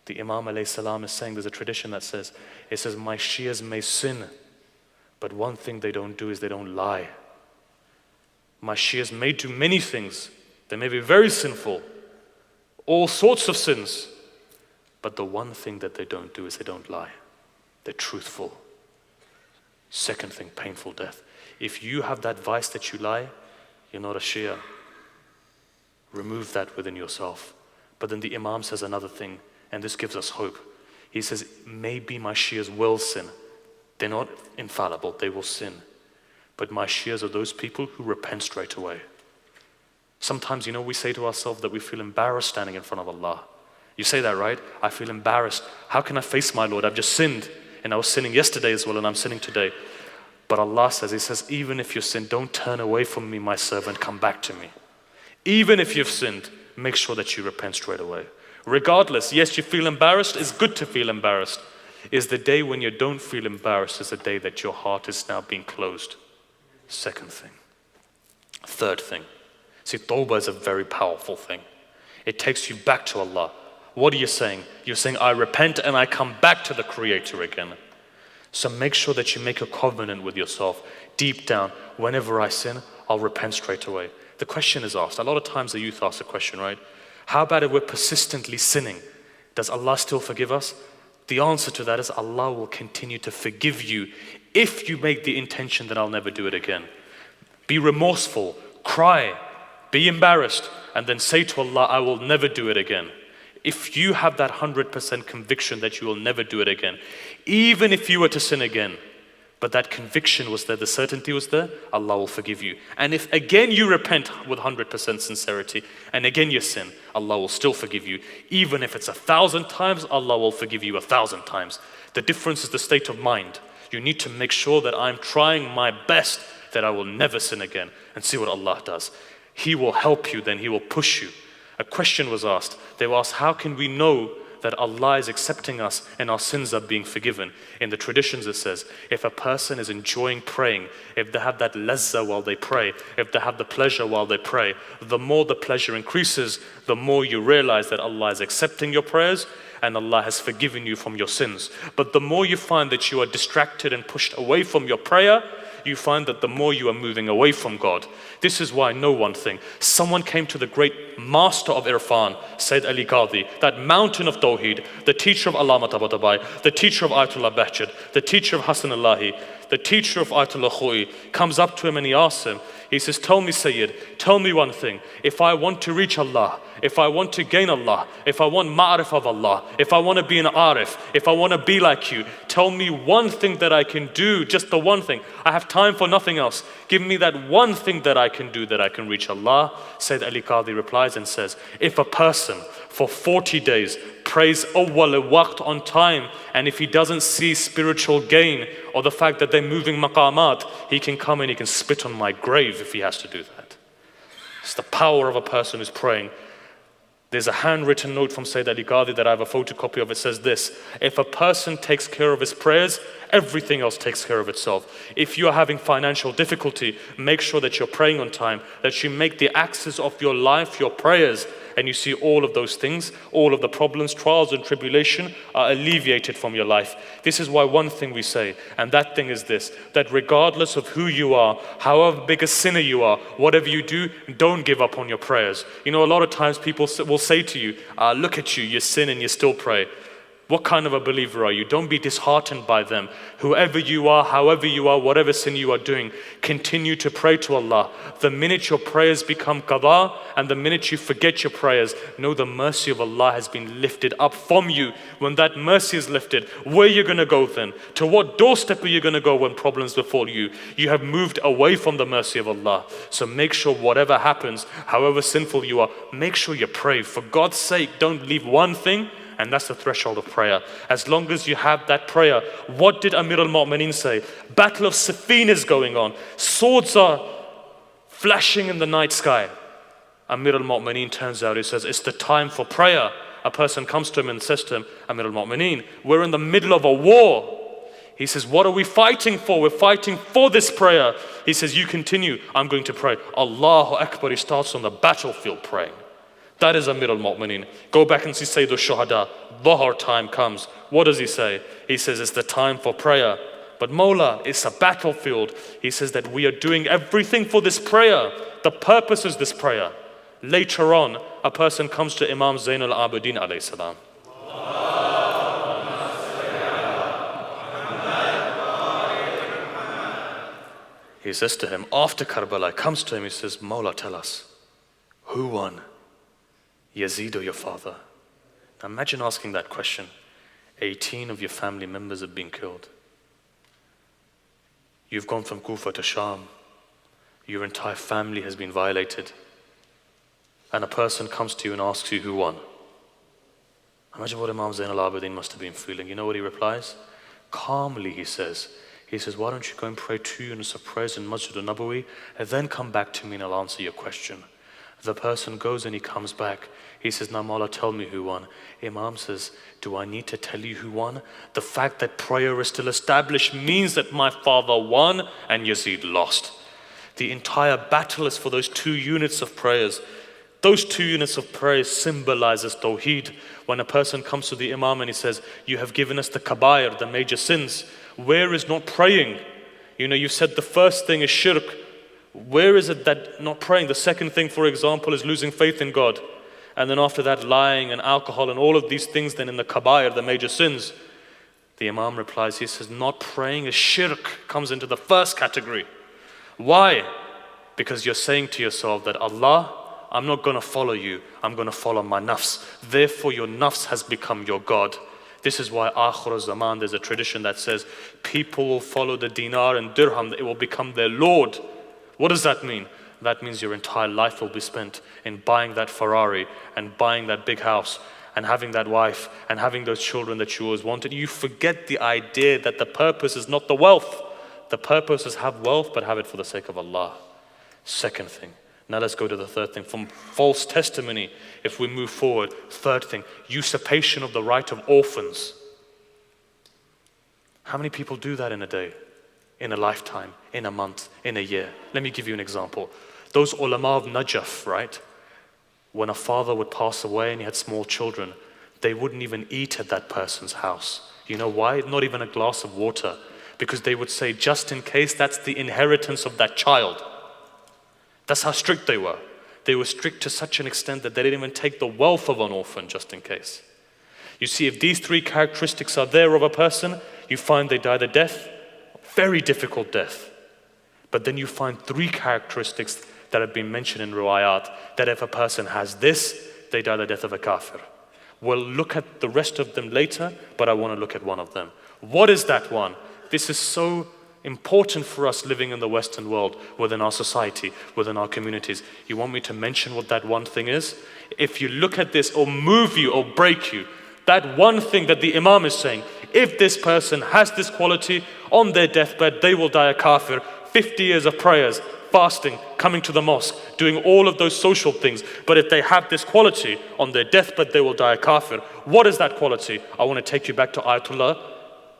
the Imam alayhi salam is saying, there's a tradition that says, it says, my Shias may sin, but one thing they don't do is they don't lie. My Shias may do many things. They may be very sinful, all sorts of sins, but the one thing that they don't do is they don't lie. They're truthful. Second thing, painful death. If you have that vice that you lie, you're not a Shia. Remove that within yourself. But then the Imam says another thing, and this gives us hope. He says, maybe my Shias will sin. They're not infallible, they will sin. But my Shias are those people who repent straight away. Sometimes, we say to ourselves that we feel embarrassed standing in front of Allah. You say that, right? I feel embarrassed. How can I face my Lord? I've just sinned. And I was sinning yesterday as well, and I'm sinning today. But Allah says, He says, even if you sin, don't turn away from me, my servant, come back to me. Even if you've sinned, make sure that you repent straight away. Regardless, yes, you feel embarrassed, it's good to feel embarrassed. Is the day when you don't feel embarrassed is the day that your heart is now being closed. Second thing. Third thing. See, tawbah is a very powerful thing. It takes you back to Allah. What are you saying? You're saying, I repent and I come back to the Creator again. So make sure that you make a covenant with yourself. Deep down, whenever I sin, I'll repent straight away. The question is asked. A lot of times the youth ask the question, right? How about if we're persistently sinning? Does Allah still forgive us? The answer to that is Allah will continue to forgive you if you make the intention that I'll never do it again. Be remorseful, cry, be embarrassed, and then say to Allah, I will never do it again. If you have that 100% conviction that you will never do it again, even if you were to sin again, but that conviction was there, the certainty was there, Allah will forgive you. And if again you repent with 100% sincerity, and again you sin, Allah will still forgive you. Even if it's 1,000 times, Allah will forgive you 1,000 times. The difference is the state of mind. You need to make sure that I'm trying my best that I will never sin again, and see what Allah does. He will help you, then He will push you. A question was asked. They were asked, how can we know that Allah is accepting us and our sins are being forgiven? In the traditions it says, if a person is enjoying praying, if they have that lazza while they pray, if they have the pleasure while they pray, the more the pleasure increases, the more you realize that Allah is accepting your prayers and Allah has forgiven you from your sins. But the more you find that you are distracted and pushed away from your prayer, you find that the more you are moving away from God. This is why, know one thing. Someone came to the great master of Irfan, Syed Ali Qadhi, that mountain of Tawheed, the teacher of Allama Tabatabai, the teacher of Ayatollah Bahjat, the teacher of Hassan Allahi, the teacher of Ayatollah Khoi, comes up to him and he asks him, he says, tell me, Syed, tell me one thing. If I want to reach Allah, if I want to gain Allah, if I want ma'arif of Allah, if I want to be an arif, if I want to be like you, tell me one thing that I can do, just the one thing. I have time for nothing else. Give me that one thing that I can do that I can reach Allah. Sayyid Ali Qadhi replies and says, if a person for 40 days prays awwal waqt on time, and if he doesn't see spiritual gain or the fact that they're moving maqamat, he can come and he can spit on my grave if he has to do that. It's the power of a person who's praying. There's a handwritten note from Syed Ali Qadhi that I have a photocopy of. It says this: if a person takes care of his prayers, everything else takes care of itself. If you are having financial difficulty, make sure that you're praying on time, that you make the axis of your life your prayers, and you see all of those things, all of the problems, trials and tribulation are alleviated from your life. This is why one thing we say, and that thing is this, that regardless of who you are, however big a sinner you are, whatever you do, don't give up on your prayers. You know, a lot of times people will say to you, look at you, you sin and you still pray. What kind of a believer are you? Don't be disheartened by them. Whoever you are, however you are, whatever sin you are doing, continue to pray to Allah. The minute your prayers become qada, and the minute you forget your prayers, know the mercy of Allah has been lifted up from you. When that mercy is lifted, where are you going to go then? To what doorstep are you going to go when problems befall you? You have moved away from the mercy of Allah. So make sure whatever happens, however sinful you are, make sure you pray. For God's sake, don't leave one thing. And that's the threshold of prayer. As long as you have that prayer, what did Amir al-Mu'mineen say? Battle of Siffin is going on. Swords are flashing in the night sky. Amir al-Mu'mineen turns out, he says, it's the time for prayer. A person comes to him and says to him, Amir al-Mu'mineen, we're in the middle of a war. He says, what are we fighting for? We're fighting for this prayer. He says, you continue, I'm going to pray. Allahu Akbar, he starts on the battlefield praying. That is Amir al-Mu'mineen. Go back and see Syed al-Shuhada. Dhuhr time comes. What does he say? He says it's the time for prayer. But Mawla, it's a battlefield. He says that we are doing everything for this prayer. The purpose is this prayer. Later on, a person comes to Imam Zain al-Abidin alayhi salam. He says to him, after Karbala, comes to him, he says, Mawla, tell us, who won? Yazid or your father? Now imagine asking that question. 18 of your family members have been killed. You've gone from Kufa to Sham. Your entire family has been violated. And a person comes to you and asks you who won. Imagine what Imam Zain al-Abidin must have been feeling. You know what he replies? Calmly he says, why don't you go and pray 2 units of prayers in Masjid al-Nabawi and then come back to me and I'll answer your question. The person goes and he comes back. He says, now Mawla, tell me who won. Imam says, do I need to tell you who won? The fact that prayer is still established means that my father won and Yazid lost. The entire battle is for those 2 units of prayers. Those 2 units of prayer symbolizes Tawheed. When a person comes to the Imam and he says, you have given us the kabair, the major sins. Where is not praying? You know, you said the first thing is shirk. Where is it that not praying? The second thing, for example, is losing faith in God. And then after that, lying and alcohol and all of these things, then in the kabair, the major sins. The Imam replies, he says, not praying is shirk, comes into the first category. Why? Because you're saying to yourself that Allah, I'm not going to follow you, I'm going to follow my nafs. Therefore your nafs has become your God. This is why Akhir Zaman, there's a tradition that says, people will follow the dinar and dirham, it will become their Lord. What does that mean? That means your entire life will be spent in buying that Ferrari and buying that big house and having that wife and having those children that you always wanted. You forget the idea that the purpose is not the wealth. The purpose is have wealth, but have it for the sake of Allah. Second thing. Now let's go to the third thing. From false testimony, if we move forward. Third thing, usurpation of the right of orphans. How many people do that in a day? In a lifetime, in a month, in a year? Let me give you an example. Those ulama of Najaf, right? When a father would pass away and he had small children, they wouldn't even eat at that person's house. You know why? Not even a glass of water. Because they would say, just in case that's the inheritance of that child. That's how strict they were. They were strict to such an extent that they didn't even take the wealth of an orphan just in case. You see, if these 3 characteristics are there of a person, you find they die the death, very difficult death. But then you find 3 characteristics that have been mentioned in riwayat, that if a person has this, they die the death of a kafir. We'll look at the rest of them later, but I want to look at one of them. What is that one? This is so important for us living in the Western world, within our society, within our communities. You want me to mention what that one thing is? If you look at this, or move you, or break you, that one thing that the Imam is saying, if this person has this quality, on their deathbed, they will die a kafir. 50 years of prayers, fasting, coming to the mosque, doing all of those social things. But if they have this quality, on their deathbed, they will die a kafir. What is that quality? I want to take you back to Ayatollah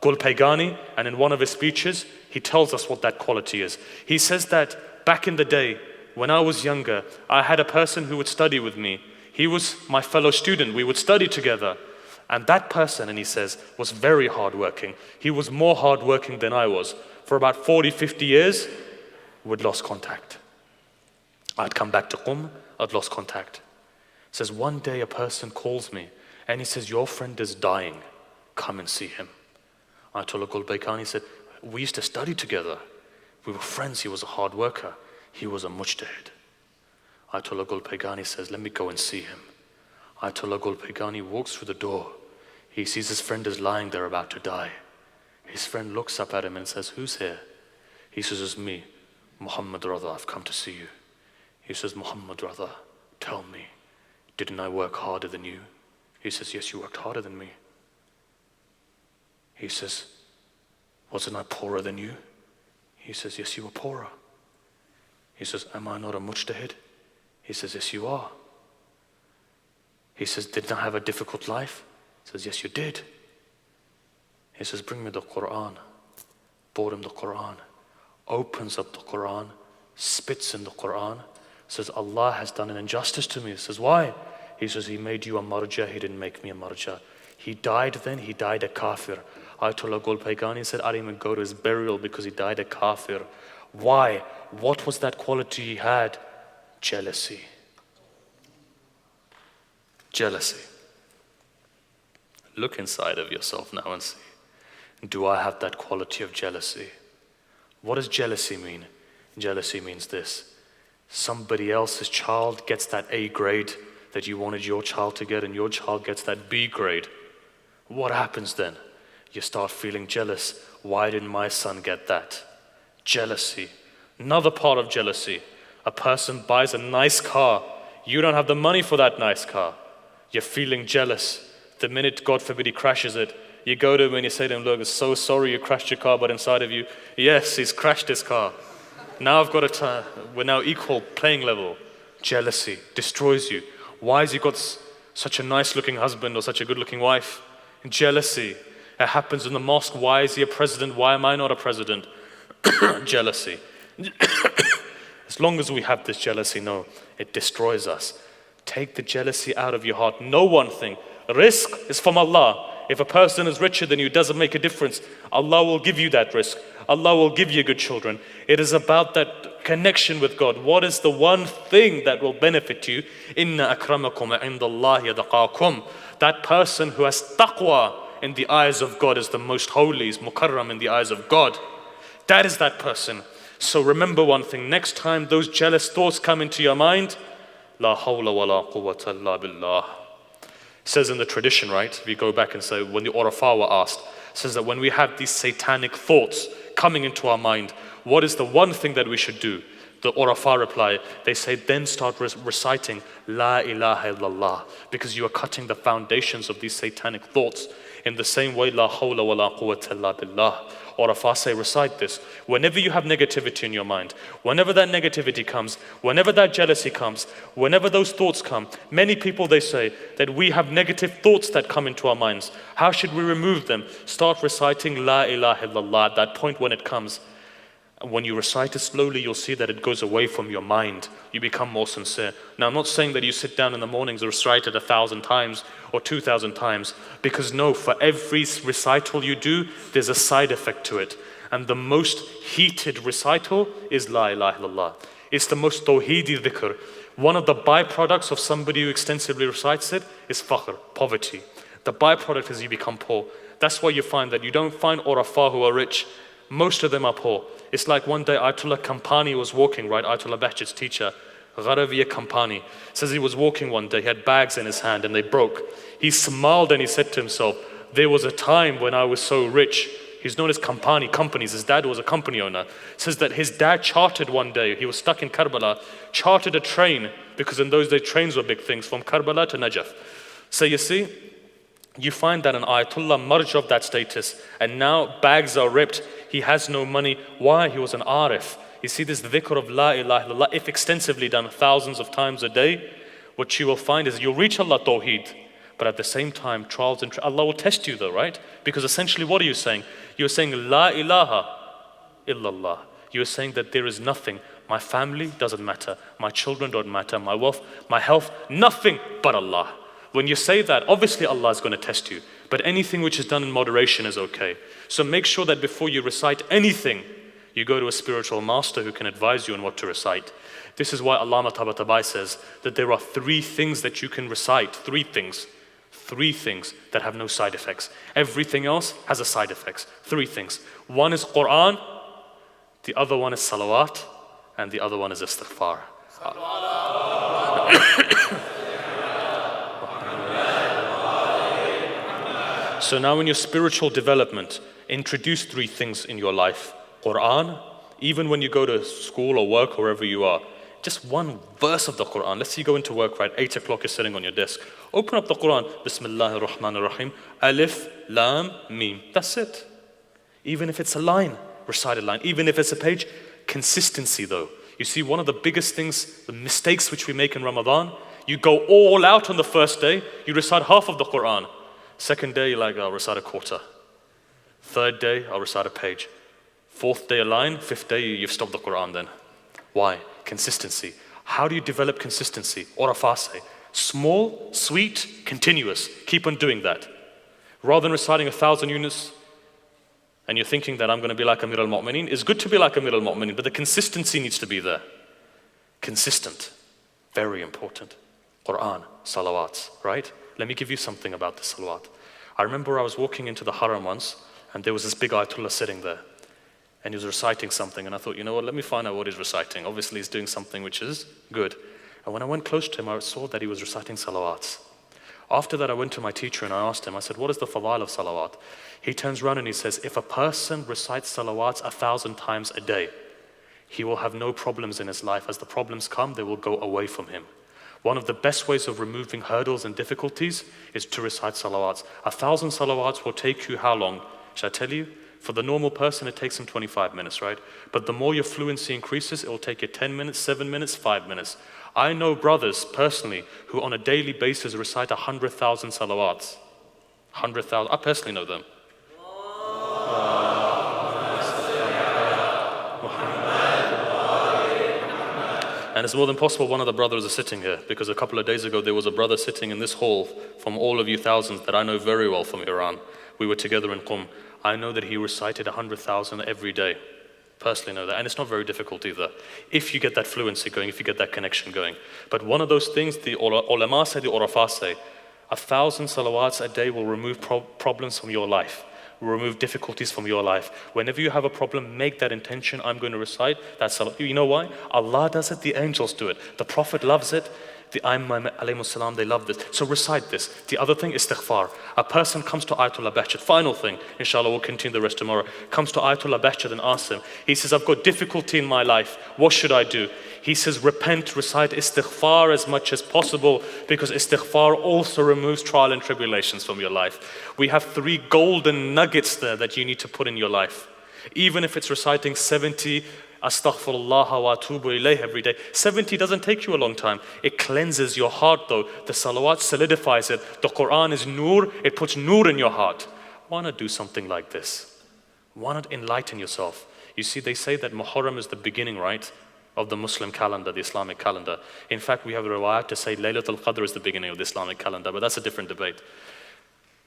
Gulpaygani, and in one of his speeches, he tells us what that quality is. He says that back in the day, when I was younger, I had a person who would study with me. He was my fellow student. We would study together. And that person, and he says, was very hardworking. He was more hardworking than I was. For about 40, 50 years, we'd lost contact. I'd come back to Qum, I'd lost contact. He says, one day a person calls me and he says, your friend is dying. Come and see him. Ayatollah Gulbaykani said, we used to study together. We were friends. He was a hard worker. He was a mujtahid. Ayatollah Gulbaykani says, let me go and see him. Ayatollah Gulbaykani walks through the door. He sees his friend is lying there about to die. His friend looks up at him and says, who's here? He says, it's me, Muhammad Raza, I've come to see you. He says, Muhammad Raza, tell me, didn't I work harder than you? He says, yes, you worked harder than me. He says, wasn't I poorer than you? He says, yes, you were poorer. He says, am I not a mujtahid? He says, yes, you are. He says, didn't I have a difficult life? He says, yes, you did. He says, bring me the Quran. Brought him the Quran. Opens up the Quran, spits in the Quran, says, Allah has done an injustice to me. He says, why? He says, he made you a marja, he didn't make me a marja. He died then, he died a kafir. Ayatollah Gulbaykani said, I didn't even go to his burial because he died a kafir. Why? What was that quality he had? Jealousy. Jealousy. Look inside of yourself now and see, do I have that quality of jealousy? What does jealousy mean? Jealousy means this. Somebody else's child gets that A grade that you wanted your child to get, and your child gets that B grade. What happens then? You start feeling jealous. Why didn't my son get that? Jealousy. Another part of jealousy. A person buys a nice car. You don't have the money for that nice car. You're feeling jealous. The minute, God forbid, he crashes it, you go to him and you say to him, look, I'm so sorry you crashed your car, but inside of you, yes, he's crashed his car. Now I've got to we're now equal playing level. Jealousy destroys you. Why has he got such a nice looking husband or such a good looking wife? Jealousy. It happens in the mosque. Why is he a president? Why am I not a president? Jealousy. As long as we have this jealousy, no, it destroys us. Take the jealousy out of your heart. Know one thing. Risk is from Allah. If a person is richer than you, it doesn't make a difference. Allah will give you that risk. Allah will give you good children. It is about that connection with God. What is the one thing that will benefit you? Inna akramakum indallahi yataqakum. That person who has taqwa in the eyes of God is the most holy, is mukarram in the eyes of God. That is that person. So remember one thing. Next time those jealous thoughts come into your mind, la hawla wa la quwwata illa billah. It says in the tradition, right? If you go back and say, when the Urafa were asked, it says that when we have these satanic thoughts coming into our mind, what is the one thing that we should do? The Urafa reply, they say, then start reciting La ilaha illallah, because you are cutting the foundations of these satanic thoughts. In the same way, La hawla wa la quwwata illa billah. Urafa say, recite this. Whenever you have negativity in your mind, whenever that negativity comes, whenever that jealousy comes, whenever those thoughts come, many people, they say that we have negative thoughts that come into our minds. How should we remove them? Start reciting La ilaha illallah at that point when it comes. And when you recite it slowly, you'll see that it goes away from your mind. You become more sincere. Now, I'm not saying that you sit down in the mornings and recite it 1,000 times or 2,000 times, because no, for every recital you do, there's a side effect to it. And the most heated recital is La ilaha illallah. It's the most tawheedi dhikr. One of the byproducts of somebody who extensively recites it is fakhr, poverty. The byproduct is you become poor. That's why you find that you don't find Urafa who are rich. Most of them are poor. It's like one day Ayatollah Kampani was walking, right? Ayatollah Bahjat's teacher, Razawi Kampani, says he was walking one day, he had bags in his hand and they broke. He smiled and he said to himself, there was a time when I was so rich. He's known as Kampani Companies. His dad was a company owner. Says that his dad chartered one day, he was stuck in Karbala, chartered a train, because in those days trains were big things, from Karbala to Najaf. So you see, you find that an Ayatollah merged of that status, and now bags are ripped. He has no money. Why? He was an arif. You see, this dhikr of La ilaha illallah, if extensively done thousands of times a day, what you will find is you'll reach Allah Tawheed, but at the same time, trials and Allah will test you though, right? Because essentially, what are you saying? You're saying La ilaha illallah. You're saying that there is nothing. My family doesn't matter. My children don't matter. My wealth, my health, nothing but Allah. When you say that, obviously Allah is going to test you. But anything which is done in moderation is okay. So make sure that before you recite anything, you go to a spiritual master who can advise you on what to recite. This is why Allama Tabatabai says that there are 3 things that you can recite. 3 things. 3 things that have no side effects. Everything else has a side effects. 3 things. One is Quran, the other one is salawat, and the other one is istighfar. So now in your spiritual development, introduce 3 things in your life. Quran, even when you go to school or work or wherever you are, just one verse of the Quran. Let's say you go into work, right? 8 o'clock, you're sitting on your desk. Open up the Quran. Bismillahir Rahmanir Rahim. Alif, Lam, Mim. That's it. Even if it's a line, recite a line. Even if it's a page, consistency though. You see, one of the biggest things, the mistakes which we make in Ramadan, you go all out on the first day, you recite half of the Quran. Second day, you're like, I'll recite a quarter. Third day, I'll recite a page. 4th day, a line. 5th day, you've stopped the Quran then. Why? Consistency. How do you develop consistency? Orafase. Small, sweet, continuous. Keep on doing that. Rather than reciting 1,000 units and you're thinking that I'm going to be like Amir al-Mu'mineen, it's good to be like Amir al-Mu'mineen, but the consistency needs to be there. Consistent. Very important. Quran, salawats, right? Let me give you something about the salawat. I remember I was walking into the haram once and there was this big Ayatollah sitting there. And he was reciting something, and I thought, you know what, let me find out what he's reciting. Obviously, he's doing something which is good. And when I went close to him, I saw that he was reciting salawats. After that, I went to my teacher and I asked him, I said, what is the fadail of salawat? He turns around and he says, if a person recites salawats 1,000 times a day, he will have no problems in his life. As the problems come, they will go away from him. One of the best ways of removing hurdles and difficulties is to recite salawats. 1,000 salawats will take you how long? Shall I tell you? For the normal person, it takes him 25 minutes, right? But the more your fluency increases, it will take you 10 minutes, 7 minutes, 5 minutes. I know brothers, personally, who on a daily basis recite 100,000 salawats. 100,000, I personally know them. And it's more than possible one of the brothers is sitting here, because a couple of days ago there was a brother sitting in this hall from all of you thousands that I know very well from Iran. We were together in Qum. I know that he recited 100,000 every day. Personally know that. And it's not very difficult either. If you get that fluency going, if you get that connection going. But one of those things, the ulama say, the urafah say, 1,000 salawats a day will remove problems from your life. Will remove difficulties from your life. Whenever you have a problem, make that intention, I'm going to recite that salat. You know why? Allah does it, the angels do it. The Prophet loves it. The Aimam alayhi salam, they love this. So recite this. The other thing is istighfar. A person comes to Ayatollah Bahjat. Final thing, inshallah, we'll continue the rest tomorrow. Comes to Ayatollah Bahjat and asks him. He says, I've got difficulty in my life. What should I do? He says, repent, recite istighfar as much as possible, because istighfar also removes trial and tribulations from your life. We have 3 golden nuggets there that you need to put in your life. Even if it's reciting 70 Astaghfirullah wa atubu ilayh every day. 70 doesn't take you a long time. It cleanses your heart though. The salawat solidifies it. The Quran is nur. It puts nur in your heart. Why not do something like this? Why not enlighten yourself? You see, they say that Muharram is the beginning, right, of the Muslim calendar, the Islamic calendar. In fact, we have a riwayat to say Laylatul Qadr is the beginning of the Islamic calendar, but that's a different debate.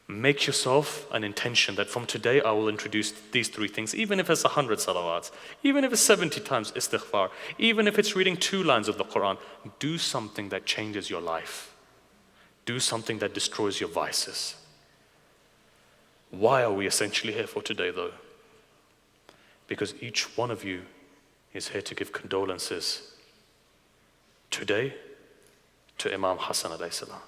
Make yourself an intention that from today I will introduce these 3 things, even if it's 100 salawats, even if it's 70 times istighfar, even if it's reading 2 lines of the Quran. Do something that changes your life. Do something that destroys your vices. Why are we essentially here for today though? Because each one of you is here to give condolences today to Imam Hassan alayhi salam.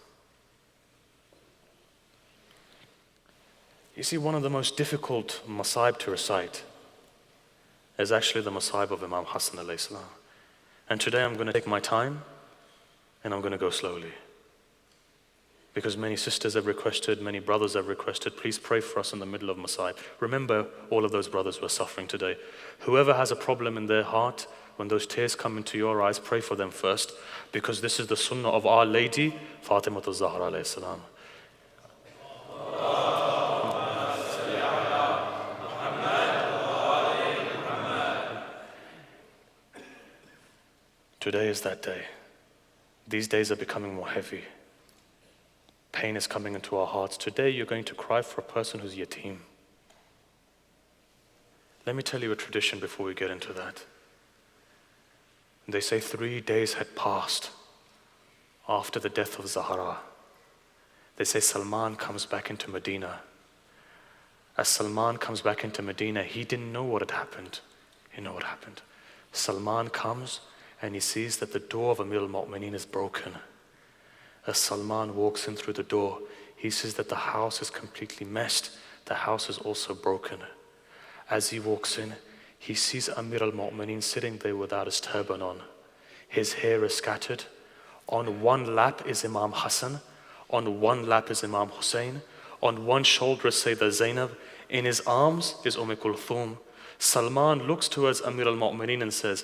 You see, one of the most difficult masaib to recite is actually the masaib of Imam Hassan alayhi salam. And today I'm going to take my time and I'm going to go slowly. Because many sisters have requested, many brothers have requested, please pray for us in the middle of masaib. Remember all of those brothers who are suffering today. Whoever has a problem in their heart, when those tears come into your eyes, pray for them first. Because this is the sunnah of Our Lady, Fatima al-Zahra alayhi salam. Today is that day. These days are becoming more heavy. Pain is coming into our hearts. Today you're going to cry for a person who's yatim. Let me tell you a tradition before we get into that. They say 3 days had passed after the death of Zahra. They say Salman comes back into Medina. As Salman comes back into Medina, he didn't know what had happened. You know what happened. Salman comes and he sees that the door of Amir al-Mu'mineen is broken. As Salman walks in through the door, he sees that the house is completely messed. The house is also broken. As he walks in, he sees Amir al-Mu'mineen sitting there without his turban on. His hair is scattered. On one lap is Imam Hassan. On one lap is Imam Hussein. On one shoulder is Sayyidah Zainab. In his arms is Kulthum. Salman looks towards Amir al-Mu'mineen and says,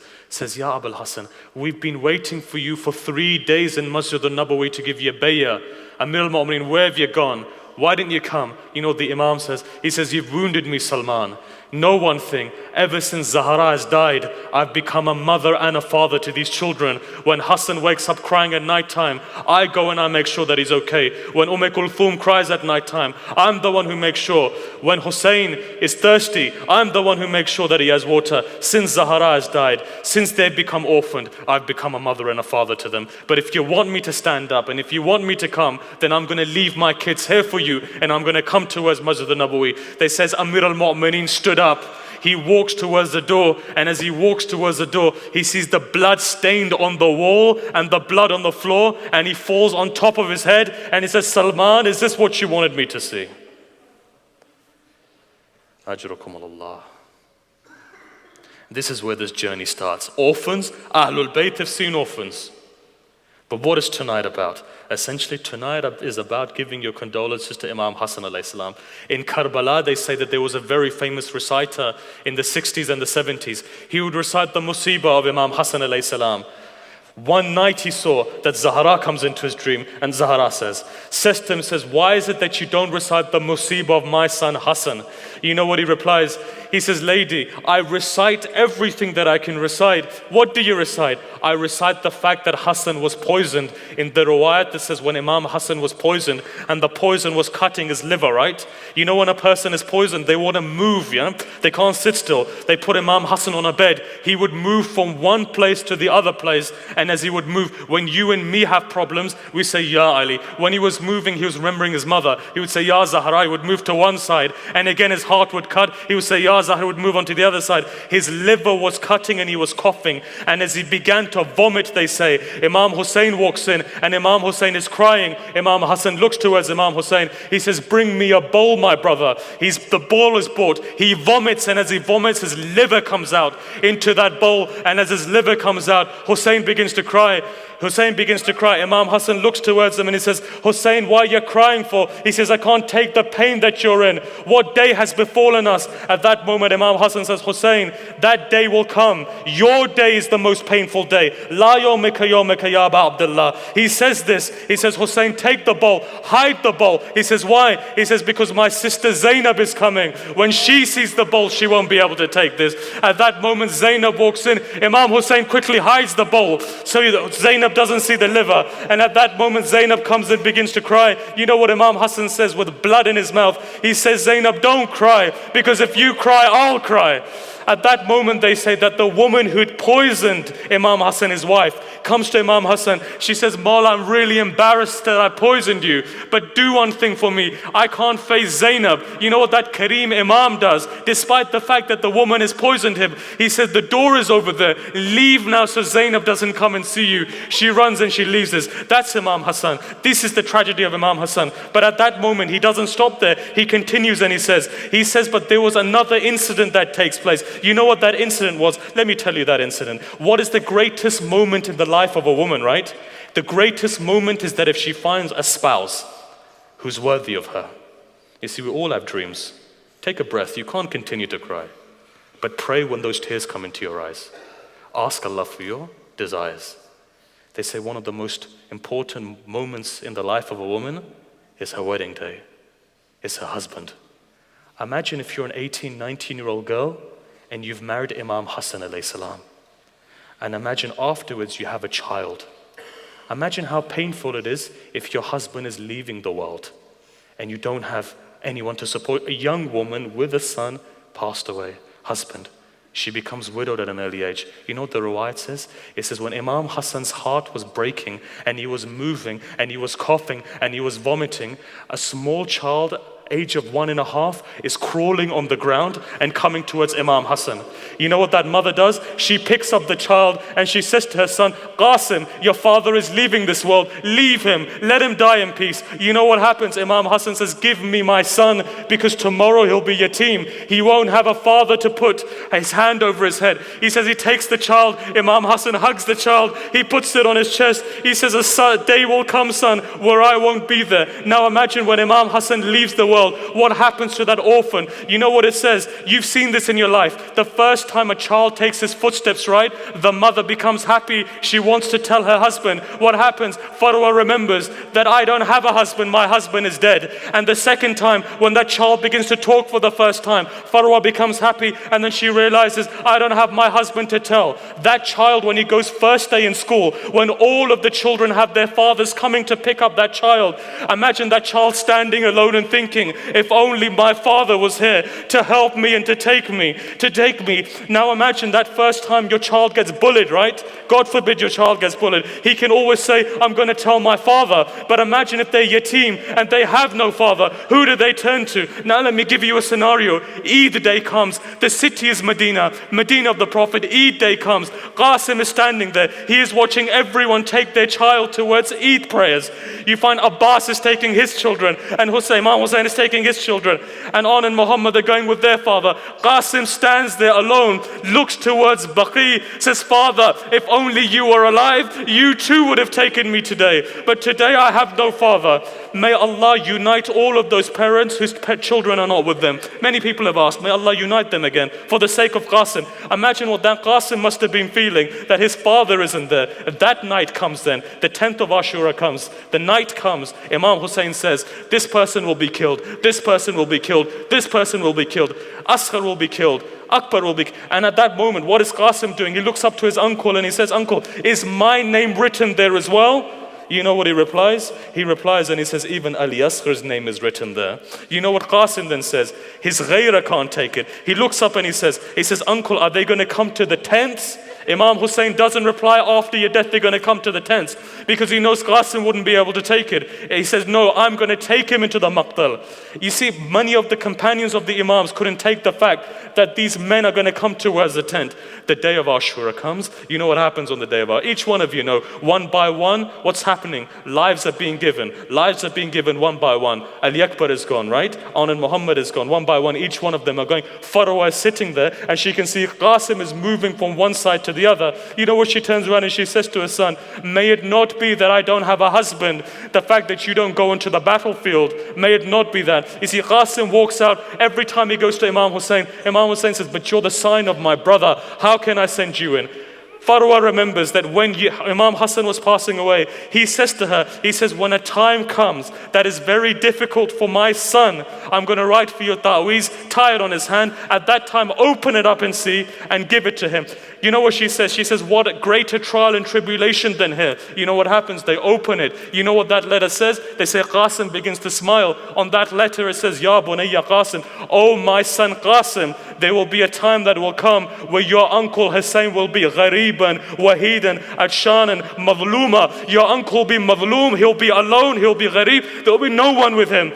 Ya Abul Hassan, we've been waiting for you for 3 days in Masjid al-Nabawi to give you a bay'ah. Amir al-Mu'mineen, where have you gone? Why didn't you come? You know what the Imam says? He says, you've wounded me, Salman. Know one thing, ever since Zahra has died, I've become a mother and a father to these children. When Hassan wakes up crying at night time, I go and I make sure that he's okay. When Kulthum cries at night time, I'm the one who makes sure. When Hussein is thirsty, I'm the one who makes sure that he has water. Since Zahra has died, since they've become orphaned, I've become a mother and a father to them. But if you want me to stand up and if you want me to come, then I'm going to leave my kids here for you and I'm going to come towards Masjid al-Nabawi. They says Amir al-Mu'mineen stood up. He walks towards the door, and as he walks towards the door, he sees the blood stained on the wall and the blood on the floor, and he falls on top of his head and he says, Salman, is this what you wanted me to see? Ajrukum Allah. This is where this journey starts. Orphans, Ahlul Bayt have seen orphans. But what is tonight about? Essentially, tonight is about giving your condolences to Imam Hassan alayhi salam. In Karbala, they say that there was a very famous reciter in the 60s and the 70s. He would recite the musibah of Imam Hassan alayhi salam. One night he saw that Zahra comes into his dream, and Zahra says to him, why is it that you don't recite the musibah of my son Hassan? You know what he replies? He says, lady, I recite everything that I can recite. What do you recite? I recite the fact that Hassan was poisoned. In the riwayat that says when Imam Hassan was poisoned and the poison was cutting his liver, right? You know when a person is poisoned, they want to move, yeah? They can't sit still. They put Imam Hassan on a bed. He would move from one place to the other place, and as he would move, when you and me have problems, we say, Ya Ali. When he was moving, he was remembering his mother. He would say, Ya Zahra. He would move to one side, and again his heart would cut. He would say, Ya Zahra, would move on to the other side. His liver was cutting and he was coughing, and as he began to vomit, they say, Imam Hussein walks in, and Imam Hussein is crying. Imam Hassan looks towards Imam Hussein. He says, bring me a bowl, my brother. The bowl is brought. He vomits, and as he vomits, his liver comes out into that bowl, and as his liver comes out, Hussein begins to cry. Hussein begins to cry. Imam Hassan looks towards him and he says, Hussein, why are you crying for? He says, I can't take the pain that you're in. What day has befallen us? At that moment, Imam Hassan says, Hussein, that day will come. Your day is the most painful day. La yawmika yawmika ya Aba Abdullah. He says this. He says, Hussein, take the bowl. Hide the bowl. He says, why? He says, because my sister Zainab is coming. When she sees the bowl, she won't be able to take this. At that moment, Zainab walks in. Imam Hussein quickly hides the bowl so that Zainab doesn't see the liver. And at that moment, Zainab comes and begins to cry. You know what Imam Hassan says with blood in his mouth? He says, Zainab, don't cry, because if you cry, I'll cry. At that moment, they say that the woman who'd poisoned Imam Hassan, his wife, comes to Imam Hassan. She says, Mawla, I'm really embarrassed that I poisoned you, but do one thing for me. I can't face Zainab. You know what that Kareem Imam does? Despite the fact that the woman has poisoned him, he says, the door is over there. Leave now so Zainab doesn't come and see you. She runs and she leaves this. That's Imam Hassan. This is the tragedy of Imam Hassan. But at that moment, he doesn't stop there. He continues and he says, but there was another incident that takes place. You know what that incident was? Let me tell you that incident. What is the greatest moment in the life of a woman, right? The greatest moment is that if she finds a spouse who's worthy of her. You see, we all have dreams. Take a breath. You can't continue to cry. But pray when those tears come into your eyes. Ask Allah for your desires. They say one of the most important moments in the life of a woman is her wedding day. It's her husband. Imagine if you're an 18, 19-year-old girl and you've married Imam Hassan alayhi salam. And imagine afterwards you have a child. Imagine how painful it is if your husband is leaving the world and you don't have anyone to support. A young woman with a son passed away, husband. She becomes widowed at an early age. You know what the riwayat says? It says when Imam Hassan's heart was breaking and he was moving and he was coughing and he was vomiting, a small child, age of 1.5, is crawling on the ground and coming towards Imam Hassan. You know what that mother does? She picks up the child and she says to her son, Qasim, your father is leaving this world. Leave him. Let him die in peace. You know what happens? Imam Hassan says, give me my son because tomorrow he'll be yatim. He won't have a father to put his hand over his head. He says he takes the child. Imam Hassan hugs the child. He puts it on his chest. He says, a day will come, son, where I won't be there. Now imagine when Imam Hassan leaves the world, what happens to that orphan? You know what it says? You've seen this in your life. The first time a child takes his footsteps, right? The mother becomes happy. She wants to tell her husband. What happens? Farwa remembers that I don't have a husband. My husband is dead. And the second time, when that child begins to talk for the first time, Farwa becomes happy. And then she realizes, I don't have my husband to tell. That child, when he goes first day in school, when all of the children have their fathers coming to pick up that child, imagine that child standing alone and thinking, if only my father was here to help me and to take me. Now imagine that first time your child gets bullied, right? God forbid your child gets bullied. He can always say, I'm going to tell my father. But imagine if they're yatim and they have no father. Who do they turn to? Now let me give you a scenario. Eid day comes. The city is Medina of the Prophet. Eid day comes. Qasim is standing there. He is watching everyone take their child towards Eid prayers. You find Abbas is taking his children and Imam Hussein is taking his children, and On and Muhammad are going with their father. Qasim stands there alone, looks towards Baqi, says, Father, if only you were alive, you too would have taken me today. But today I have no father. May Allah unite all of those parents whose pet children are not with them. Many people have asked, may Allah unite them again for the sake of Qasim. Imagine what that Qasim must have been feeling, that his father isn't there. That night comes then, the 10th of Ashura comes, the night comes, Imam Hussein says, this person will be killed, this person will be killed, this person will be killed, Asghar will be killed, Akbar will be killed. And at that moment, what is Qasim doing? He looks up to his uncle and he says, Uncle, is my name written there as well? You know what he replies? He replies and he says, even Ali Asghar's name is written there. You know what Qasim then says? His ghaira can't take it. He looks up and he says, Uncle, are they going to come to the tents? Imam Hussein doesn't reply, after your death they're going to come to the tents, because he knows Qasim wouldn't be able to take it. He says, no, I'm going to take him into the maqtal. You see, many of the companions of the Imams couldn't take the fact that these men are going to come towards the tent. The day of Ashura comes. You know what happens on the day of Ashura. Each one of you know, one by one, what's happening? Lives are being given. Lives are being given one by one. Ali Akbar is gone, right? On and Muhammad is gone. One by one, each one of them are going. Farwa is sitting there and she can see Qasim is moving from one side to the other. You know what she turns around and she says to her son, may it not be that I don't have a husband, the fact that you don't go into the battlefield, may it not be that. You see, Qasim walks out. Every time he goes to Imam Hussein says, but you're the sign of my brother, how can I send you in? Farwa remembers that when Imam Hassan was passing away, he says to her, he says, when a time comes that is very difficult for my son, I'm going to write for your ta'weez, tie it on his hand. At that time, open it up and see and give it to him. You know what she says? She says, what a greater trial and tribulation than here. You know what happens? They open it. You know what that letter says? They say, Qasim begins to smile. On that letter it says, Ya bunayya Qasim, oh my son Qasim, there will be a time that will come where your uncle Hussein will be ghariban, wahidan, atshanan, madluma. Your uncle will be madloom, he'll be alone, he'll be gharib, there will be no one with him.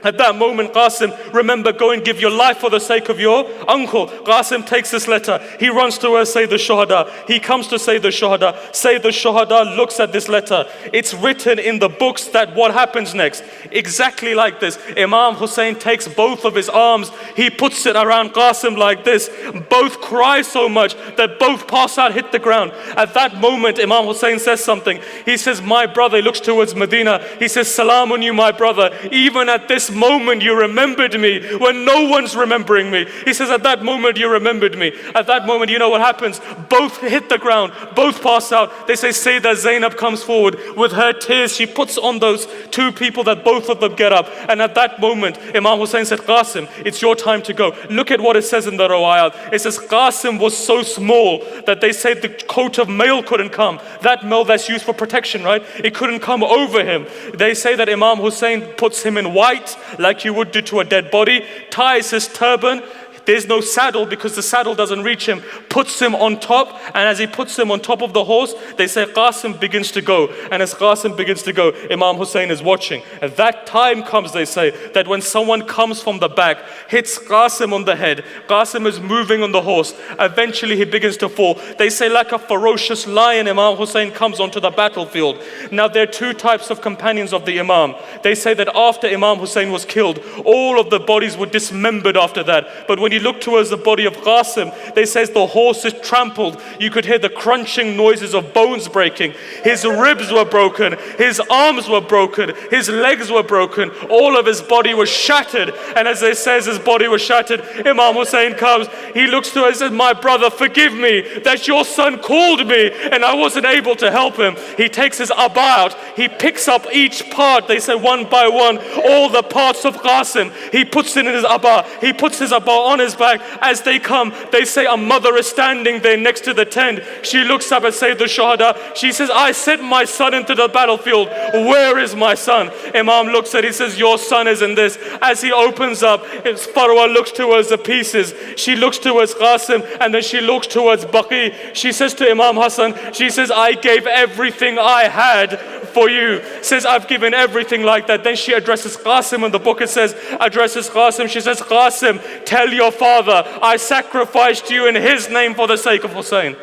At that moment, Qasim, remember, go and give your life for the sake of your uncle. Qasim takes this letter. He runs to her, Sayyid al-Shuhada. He comes to Sayyid al-Shuhada. Sayyid al-Shuhada looks at this letter. It's written in the books that what happens next. Exactly like this. Imam Hussein takes both of his arms. He puts it around Qasim like this. Both cry so much that both pass out, hit the ground. At that moment, Imam Hussein says something. He says, my brother, he looks towards Medina. He says, salam on you, my brother. Even at this moment you remembered me when no one's remembering me. He says, at that moment you remembered me. At that moment, you know what happens? Both hit the ground, both pass out. They say, Sayyidah Zainab comes forward with her tears. She puts on those two people that both of them get up. And at that moment, Imam Hussein said, Qasim, it's your time to go. Look at what it says in the Rawayat. It says, Qasim was so small that they say the coat of mail couldn't come. That mail that's used for protection, right? It couldn't come over him. They say that Imam Hussein puts him in white, like you would do to a dead body, ties his turban. There's no saddle because the saddle doesn't reach him, puts him on top, and as he puts him on top of the horse, they say Qasim begins to go. And as Qasim begins to go, Imam Hussein is watching. At that time comes, they say, that when someone comes from the back, hits Qasim on the head, Qasim is moving on the horse, eventually he begins to fall. They say like a ferocious lion, Imam Hussein comes onto the battlefield. Now there are two types of companions of the Imam. They say that after Imam Hussein was killed, all of the bodies were dismembered after that. But when you look towards the body of Qasim, they says the horse is trampled. You could hear the crunching noises of bones breaking. His ribs were broken, his arms were broken, his legs were broken, all of his body was shattered. And as it says his body was shattered, Imam Hussein comes, he looks to her and says, my brother, forgive me that your son called me and I wasn't able to help him. He takes his abba out, he picks up each part, they say one by one, all the parts of Qasim, he puts it in his abba, he puts his abba on his back. As they come, they say a mother is standing there next to the tent. She looks up at Sayyid al-Shuhada. She says, I sent my son into the battlefield. Where is my son? Imam looks at it, he says, your son is in this. As he opens up, Farwa looks towards the pieces. She looks towards Qasim and then she looks towards Baqi. She says to Imam Hassan, she says, I gave everything I had for you. Says, I've given everything like that. Then she addresses Qasim in the book. It says, addresses Qasim. She says, Qasim, tell your father, I sacrificed you in his name for the sake of Hussein.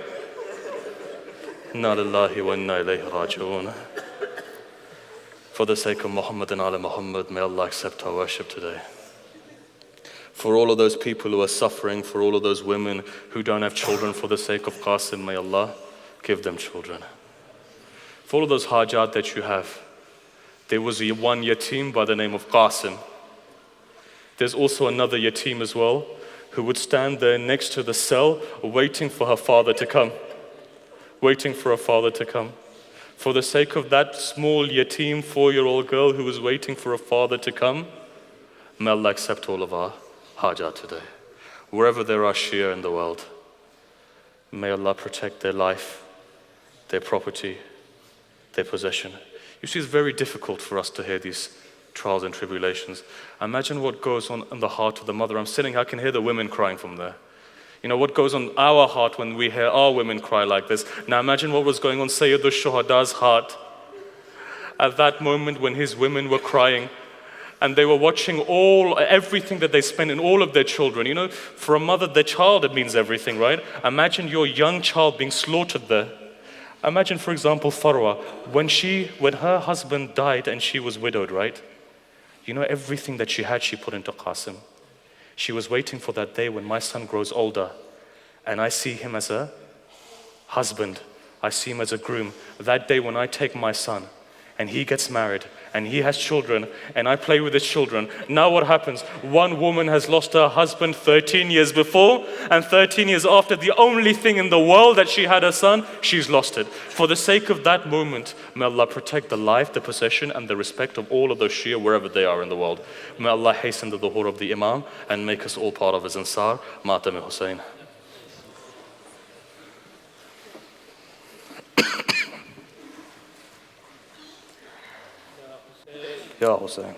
Inna lillahi wa inna ilayhi raji'un. For the sake of Muhammad and Ali Muhammad, may Allah accept our worship today. For all of those people who are suffering, for all of those women who don't have children, for the sake of Qasim, may Allah give them children. For all of those hajat that you have, there was one yatim by the name of Qasim. There's also another yatim as well, who would stand there next to the cell waiting for her father to come. Waiting for her father to come. For the sake of that small yatim 4-year-old girl who was waiting for her father to come, may Allah accept all of our hajat today. Wherever there are Shia in the world, may Allah protect their life, their property, their possession. You see, it's very difficult for us to hear these trials and tribulations. Imagine what goes on in the heart of the mother. I'm sitting, I can hear the women crying from there. You know, what goes on our heart when we hear our women cry like this. Now imagine what was going on Sayyid al-Shuhada's heart at that moment when his women were crying and they were watching everything that they spent in all of their children. You know, for a mother, their child, it means everything, right? Imagine your young child being slaughtered there. Imagine, for example, Farwa, when her husband died and she was widowed, right? You know, everything that she had, she put into Qasim. She was waiting for that day when my son grows older and I see him as a husband, I see him as a groom. That day when I take my son and he gets married and he has children and I play with his children. Now what happens? One woman has lost her husband 13 years before and 13 years after. The only thing in the world that she had her son, she's lost it. For the sake of that moment, may Allah protect the life, the possession and the respect of all of those Shia wherever they are in the world. May Allah hasten the dhuhur of the Imam and make us all part of his Ansar. Matam Hussein. Ya Hussein.